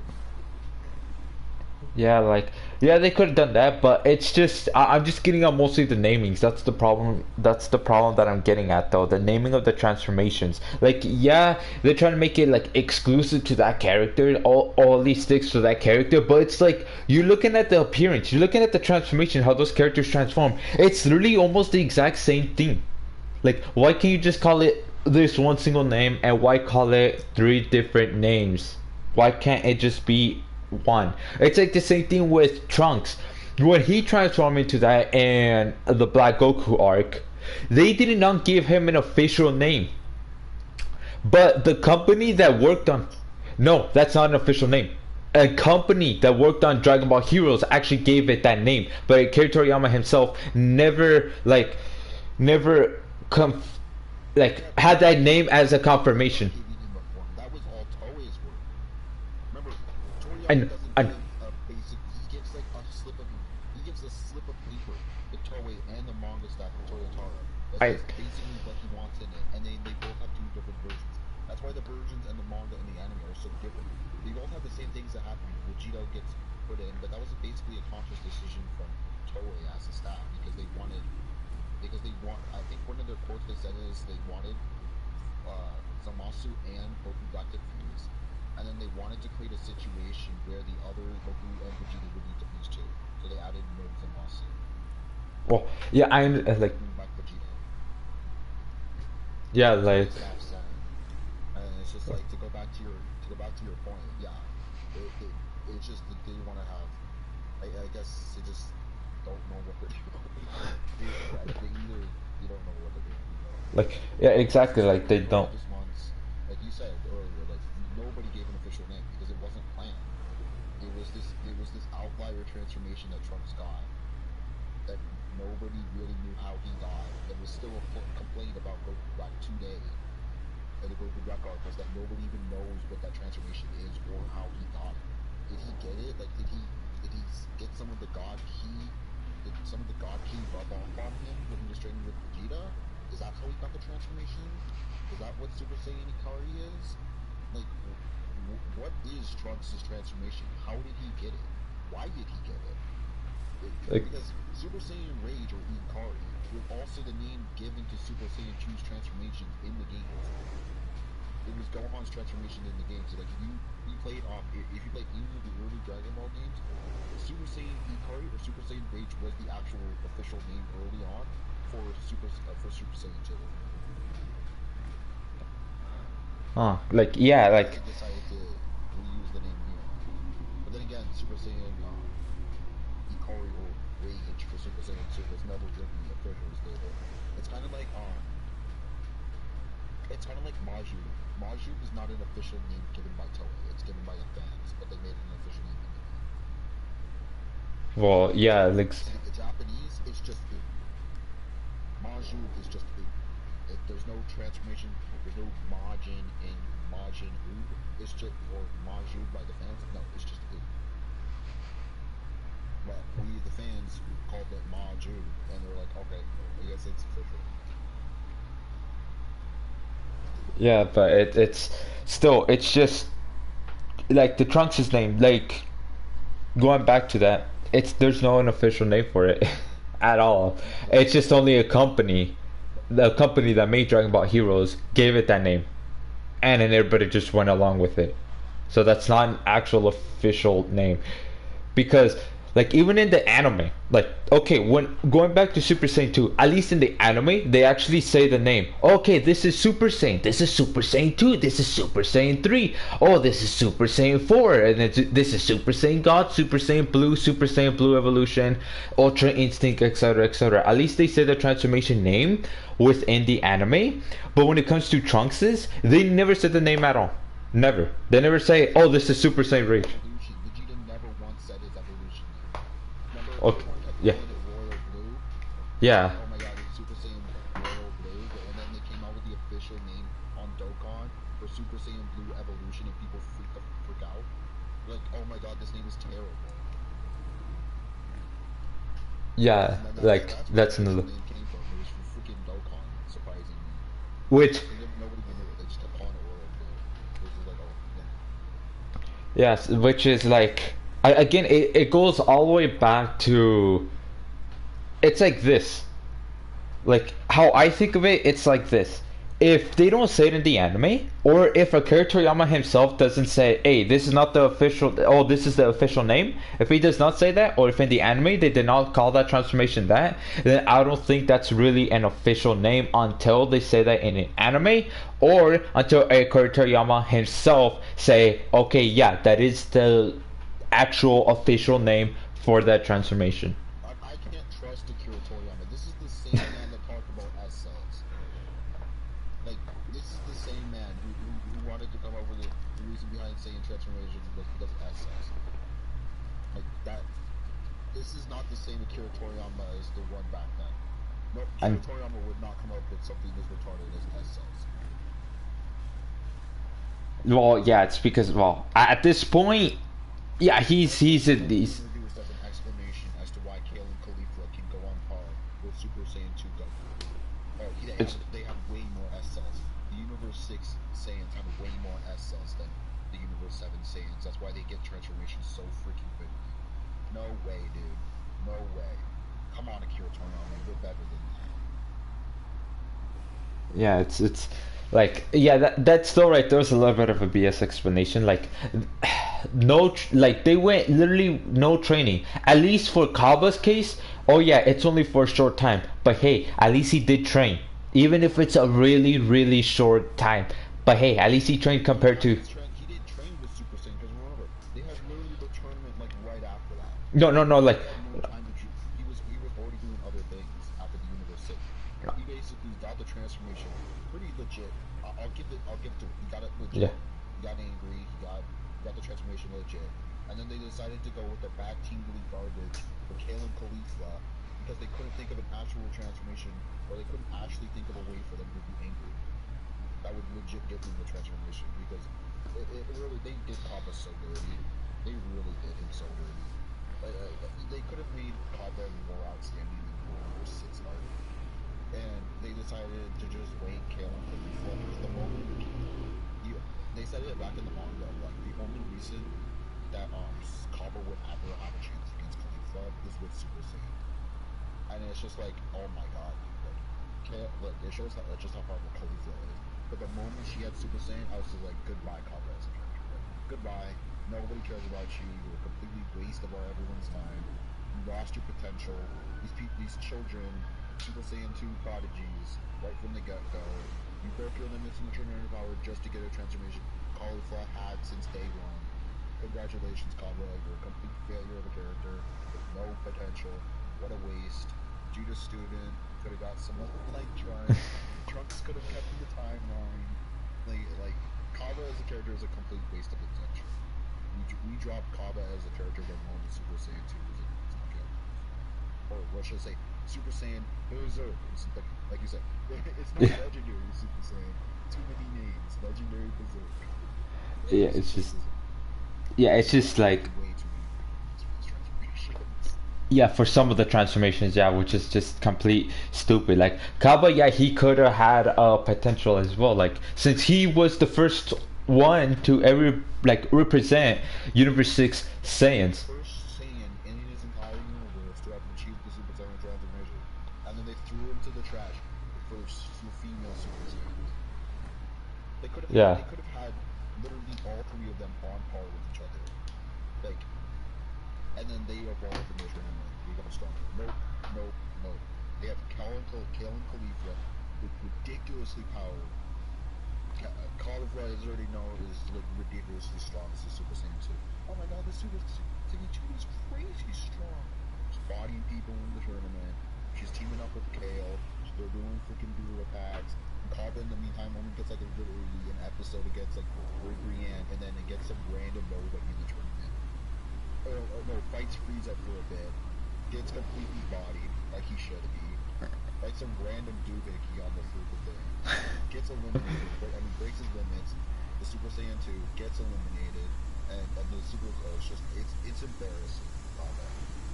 Yeah, like, yeah, they could have done that, but it's just I'm just getting at mostly the namings. That's the problem. That's the problem that I'm getting at, though. The naming of the transformations. Like, yeah, they're trying to make it like exclusive to that character, all these sticks to that character. But it's like you're looking at the appearance, you're looking at the transformation, how those characters transform. It's literally almost the exact same thing. Like, why can't you just call it this one single name, and why call it 3 different names? Why can't it just be one? It's like the same thing with Trunks. When he transformed into that in the Black Goku arc, they did not give him an official name. But the company that worked on... No, that's not an official name. A company that worked on Dragon Ball Heroes actually gave it that name. But Akira Toriyama himself never had that name as a confirmation.
That was all Toei's work. Remember, Toriyama
And
doesn't give a basic. He gives like a slip of. He gives a slip of paper to Toei and the manga staff for Toyotaro. That's just basically what he wants in it, and they both have 2 different versions. That's why the versions and the manga and the anime are so different. They both have the same things that happen. Vegito gets put in, but that was basically a conscious decision from Toei as a staff because they wanted. I think one of their quotes they said is they wanted Zamasu and Goku got to fuse, and then they wanted to create a situation where the other Goku and Vegeta would need to fuse too. So they added no Zamasu.
well, yeah, I like,
Back Vegeta.
yeah, like,
And it's just like to go back to your point. Yeah, it's just that they want to have. I guess they just don't know what they're doing. You don't know what they're doing.
like, yeah, exactly. Like they don't.
This one's, like you said earlier, like nobody gave an official name because it wasn't planned. It was this outlier transformation that Trunks got that nobody really knew how he got. There was still a complaint about Goku Black today. And the Goku Black arc was that nobody even knows what that transformation is or how he got it. Did he get it? Like did he get some of the God Key? Did some of the God Key rub off on him when he was training with Vegeta? Is that how he got the transformation? Is that what Super Saiyan Ikari is? Like, what is Trunks' transformation? How did he get it? Why did he get it? Because Super Saiyan Rage or Ikari was also the name given to Super Saiyan 2's transformations in the games. It was Gohan's transformation in the game. So like if you played if you played any of the early Dragon Ball games, Super Saiyan Ikari or Super Saiyan Rage was the actual official name early on for Super Saiyan 2.
Like, yeah, like.
They decided to reuse the name here. But then again, Super Saiyan Ikari or Rage for Super Saiyan 2 was never given the official stable. It's kind of like Maju. Maju is not an official name given by Toei. It's given by the fans, but they made it an official name in the game.
Well, yeah, like.
The Japanese, it's just U. Maju is just U. There's no transformation. There's no Majin in Majin U. It's just or Maju by the fans. No, it's just U. But we, the fans, called it Maju, and they're like, okay, I guess it's official.
Yeah, but it's still, it's just like the Trunks' name. Like, going back to that, there's no an official name for it at all. It's just only a company. The company that made Dragon Ball Heroes gave it that name, and then everybody just went along with it. So that's not an actual official name, because Like even in the anime, like okay, when going back to Super Saiyan 2, at least in the anime, they actually say the name. Okay, this is Super Saiyan. This is Super Saiyan 2. This is Super Saiyan 3. Oh, this is Super Saiyan 4, and this is Super Saiyan God, Super Saiyan Blue Evolution, Ultra Instinct, etc., etc. At least they say the transformation name within the anime. But when it comes to Trunks's, they never said the name at all. Never. They never say, "Oh, this is Super Saiyan Rage."
Evolution. Vegeta never once said his evolution name. Remember,
Okay.
everyone kept
Yeah.
calling it Royal Blue.
Yeah.
Like, oh my god, it's Super Saiyan Royal Blue. And then they came out with the official name on Dokkan for Super Saiyan Blue Evolution, and people freak out. Like, oh my god, this name is terrible.
Yeah.
And then
Like
that's where the
that's
official
another.
name came from. It was from freaking Dokkan, surprisingly.
Which
Nobody even knew it. They just kept calling it Royal Blue. It was just like, oh, yeah.
yes, which is like again, it goes all the way back to. It's like this. Like how I think of it, it's like this. If they don't say it in the anime, or if Akira Toriyama himself doesn't say, "Hey, this is not the official," oh, this is the official name. If he does not say that, or if in the anime they did not call that transformation that, then I don't think that's really an official name until they say that in an anime, or until Akira Toriyama himself say, "Okay, yeah, that is the actual official name for that transformation."
I can't trust Akira Toriyama. This is the same man that talked about S cells. Like, this is the same man who wanted to come up with the reason behind Saiyan transformations was because of S cells. Like, that. This is not the same Akira Toriyama as the one back then. No, Akira
And
Toriyama would not come up with something as retarded as S cells.
well, yeah, it's because well, at this point, yeah, he's in these.
What we're gonna do is have an explanation as to why Kale and Caulifla can go on par with Super Saiyan 2 Goku.
It's
They have way more S cells. The Universe 6 Saiyans have way more S cells than the Universe 7 Saiyans. That's why they get transformations so freaking quickly. No way, dude. No way. Come on, Akira Toriyama, you're better than that.
yeah, it's like yeah, that's still right. There was a little bit of a BS explanation. Like no, like they went literally no training. At least for Kaba's case, oh yeah, it's only for a short time. But hey, at least he did train, even if it's a really short time. But hey, at least he trained compared to.
He did train with Super Saiyan, because remember, they had literally the tournament like right after that.
No,
He
like
had no time to he was already doing other things after the Universe 6. He basically got the transformation pretty legit. I'll give it to him. He got it
yeah,
legit. He got angry. He got the transformation legit. And then they decided to go with the back team really garbage for Kale and Caulifla because they couldn't think of an actual transformation, or they couldn't actually think of a way for them to be angry that would legit give them the transformation, because it really, they did Kappa so dirty. They really did him so dirty. They could have made Kappa more outstanding than the number 6 arc. And they decided to just wait Kale and Caulifla because the moment they said it back in the manga, like the only reason that Kappa would ever have a chance against Caulifla is with Super Saiyan. And it's just like, oh my god, look, it shows just how powerful Caulifla is. But the moment she had Super Saiyan, I was just like, goodbye, Kappa as a character. Like, goodbye. Nobody cares about you. You're a completely waste of everyone's time. You lost your potential. These children, Super Saiyan 2 prodigies, right from the get-go. You broke your limits in the Trinity power just to get a transformation Caulifla had since day one. Congratulations, Kappa. You're a complete failure of a character with no potential. What a waste. Judas student could have got some like Trunks. Trunks could have kept in the timeline. Like Kaba as a character is a complete waste of potential. We dropped Kaba as a character the moment Super Saiyan 2 was in character. Or what should I say? Super Saiyan Berserk. Like you said, it's not legendary Super Saiyan. Too many names. Legendary Berserk.
yeah, it's just like
way too many transformations.
yeah, for some of the transformations, yeah, which is just complete stupid. Like Kaba, yeah, he could have had a potential as well. Like since he was the first one to ever like represent Universe 6 Saiyans.
First Saiyan in his entire universe to have achieved the Super Saiyan transformation, and then they threw him to the trash for female Super Saiyans.
Yeah.
They could have had literally all 3 of them on par with each other. Like, and then they evolve in the tournament, become stronger. Nope, nope, nope. They have Kalen Khalifa with ridiculously powered. Caulifla is already known is like ridiculously strong as the Super Saiyan 2. Oh my god, the Super Saiyan 2 is crazy strong. She's bodying people in the tournament. She's teaming up with Kale. They're doing freaking dual attacks. And Caulifla in the meantime only gets like literally an episode against like Brienne, and then it gets some random nobody in the tournament. No, fights Frieza for a bit. Gets completely bodied like he should be. Like some random doohickey on the freaking thing. Gets eliminated, breaks his limits. The Super Saiyan 2 gets eliminated, and the Super it's embarrassing.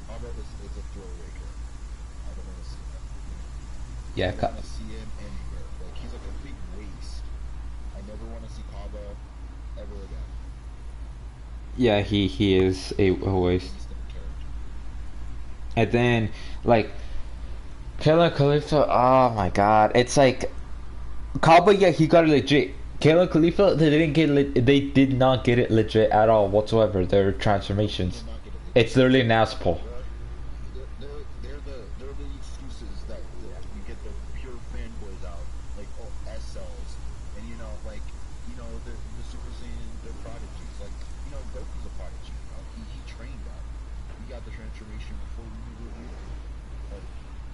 Kaba is a throwaway character. I don't want to see that.
Yeah,
I don't want to see him anywhere. Like he's a complete waste. I never want to see Kaba ever again.
yeah, he is a waste. And then like Kalen Khalifa, oh my god, it's like Kaba, yeah, he got it legit. Kalen Khalifa, they did not get it legit at all whatsoever. Their transformations, it's literally an ass pull.
They're the excuses that you get the pure fanboys out, like S cells, and the Super Saiyan, they're prodigies. Like Goku's a prodigy. He trained that. He got the transformation before we were here. Like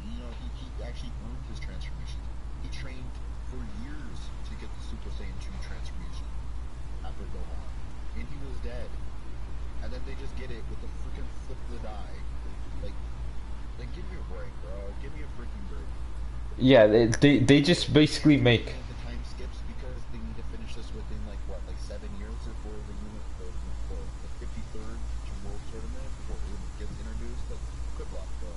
he actually earned his transformation. He trained for years to get the Super Saiyan 2 transformation after Gohan, and he was dead. And then they just get it with the freaking flip of the die. Like give me a break, bro. Give me a freaking break.
Yeah, they just basically make
The time skips because they need to finish this within like 7 years before the 53rd World Tournament before it gets introduced. Like, good luck, bro.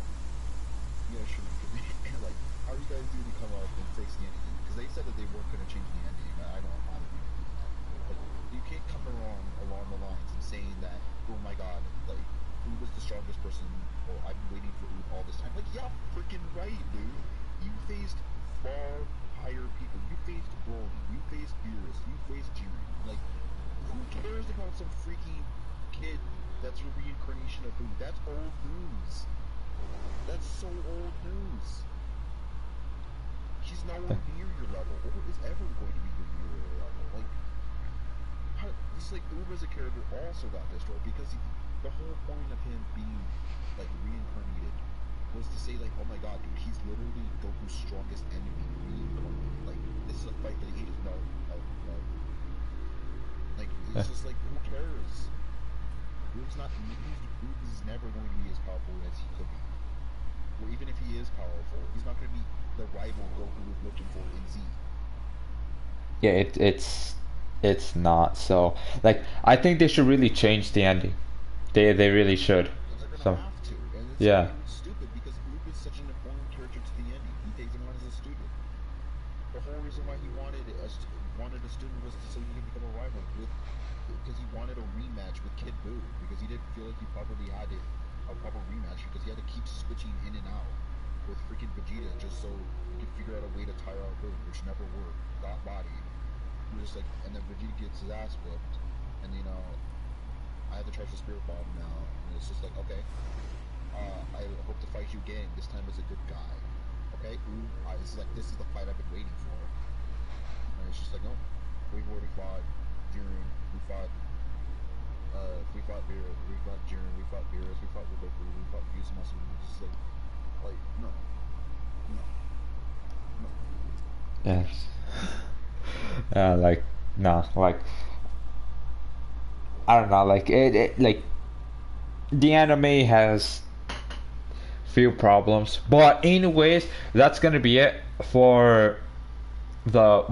Like, how are you guys doing to come up and fix the ending? Because they said that they weren't going to change the ending. I don't know how to do that. Like, you can't come along the lines and saying that, oh my god, like, who was the strongest person? Or I've been waiting for Oob all this time. Like, yeah, freaking right, dude. You faced far higher people. You faced Broly. You faced Beerus. You faced Jiren. Like, who cares about some freaking kid that's a reincarnation of Oob? That's old news. That's so old news. He's nowhere near your level, or is ever going to be near your level. Like, it's like Oob as a character also got destroyed because the whole point of him being like reincarnated was to say like, oh my god, dude, he's literally Goku's strongest enemy reincarnated. Like, this is a fight that he hated. No. Like, it's just like, who cares? Oob is never going to be as powerful as he could be. Or even if he is powerful, he's not going to be the rival Goku was looking for in Z.
yeah, it's not. So like I think they should really change the ending. They really should.
They're going to
So
have to. And it's
yeah.
stupid because Oob is such an important character to the ending. He takes him on as a student. The whole reason why he wanted a student was so he could become a rival because he wanted a rematch with Kid Buu because he didn't feel like he properly had a proper rematch because he had to keep switching in and out with freaking Vegeta just so he could figure out a way to tire out Buu, which never worked. Got bodied. He was just like, and then Vegeta gets his ass whipped, and I have to charge the Spirit Bomb now, and it's just like, okay, I hope to fight you again. This time as a good guy. Okay, this is the fight I've been waiting for. And it's just like, no, we've already fought Jiren, we fought Beerus, we fought Jiren, we fought Beerus, we fought Goku, we fought Fusamasu. It's just like no.
Yes. Like no, like I don't know, like it like the anime has few problems, but anyways, that's gonna be it for the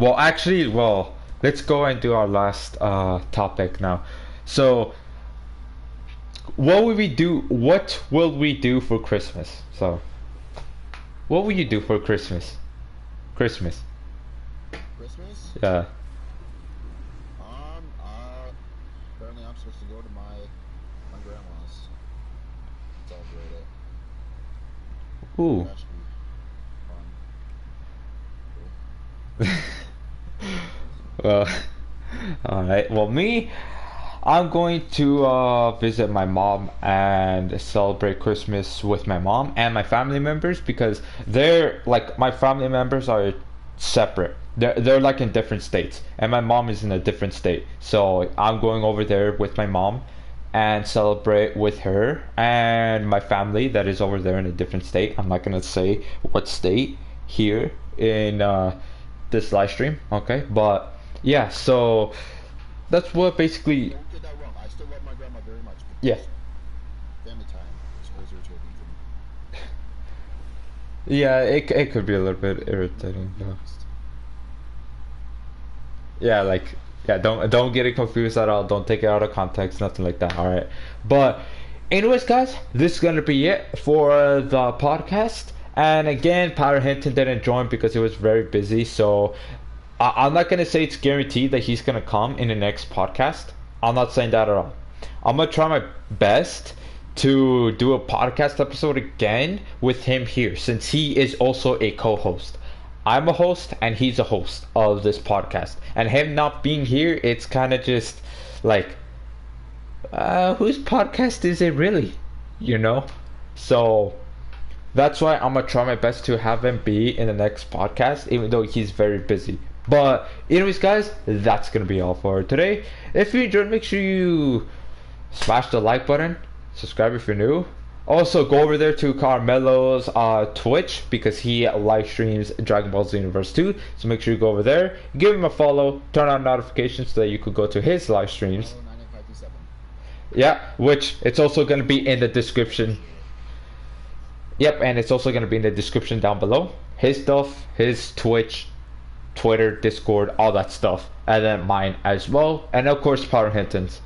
let's go and do our last topic now. So what will we do for Christmas? So what will you do for Christmas?
Christmas?
Yeah.
Apparently I'm supposed to go to my grandma's. Celebrate it.
Ooh.
That should be fun.
Well, alright. Well, me, I'm going to visit my mom and celebrate Christmas with my mom and my family members because they're like my family members are separate. They're like in different states, and my mom is in a different state. So I'm going over there with my mom and celebrate with her and my family that is over there in a different state. I'm not gonna say what state here in this live stream, okay? But yeah, so that's what basically.
Don't get that wrong. I still love my grandma very much. But
Yeah,
family time is always irritating for me.
yeah, it could be a little bit irritating, though. Yeah, like yeah, don't get it confused at all. Don't take it out of context, nothing like that. All right, but anyways, guys, this is gonna be it for the podcast. And again, Power Hinton didn't join because he was very busy. So I'm not gonna say it's guaranteed that he's gonna come in the next podcast. I'm not saying that at all. I'm gonna try my best to do a podcast episode again with him here, since he is also a co-host. I'm a host and he's a host of this podcast, and him not being here, it's kind of just like, whose podcast is it really? You know? So that's why I'm gonna try my best to have him be in the next podcast, even though he's very busy. But anyways, guys, that's gonna be all for today. If you enjoyed, make sure you smash the like button, subscribe if you're new. Also, go over there to Carmelo's Twitch because he live streams Dragon Ball Xenoverse 2. So make sure you go over there, give him a follow, turn on notifications so that you could go to his live streams.
98527.
Yeah, which it's also going to be in the description. Yep, and it's also going to be in the description down below. His stuff, his Twitch, Twitter, Discord, all that stuff. And then mine as well. And of course, Power Hinton's.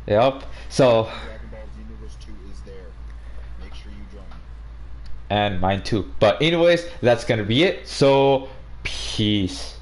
Yep. So,
Dragon Ball Xenoverse 2 is there. Make sure you join.
and mine too. But anyways, that's gonna be it. So, peace.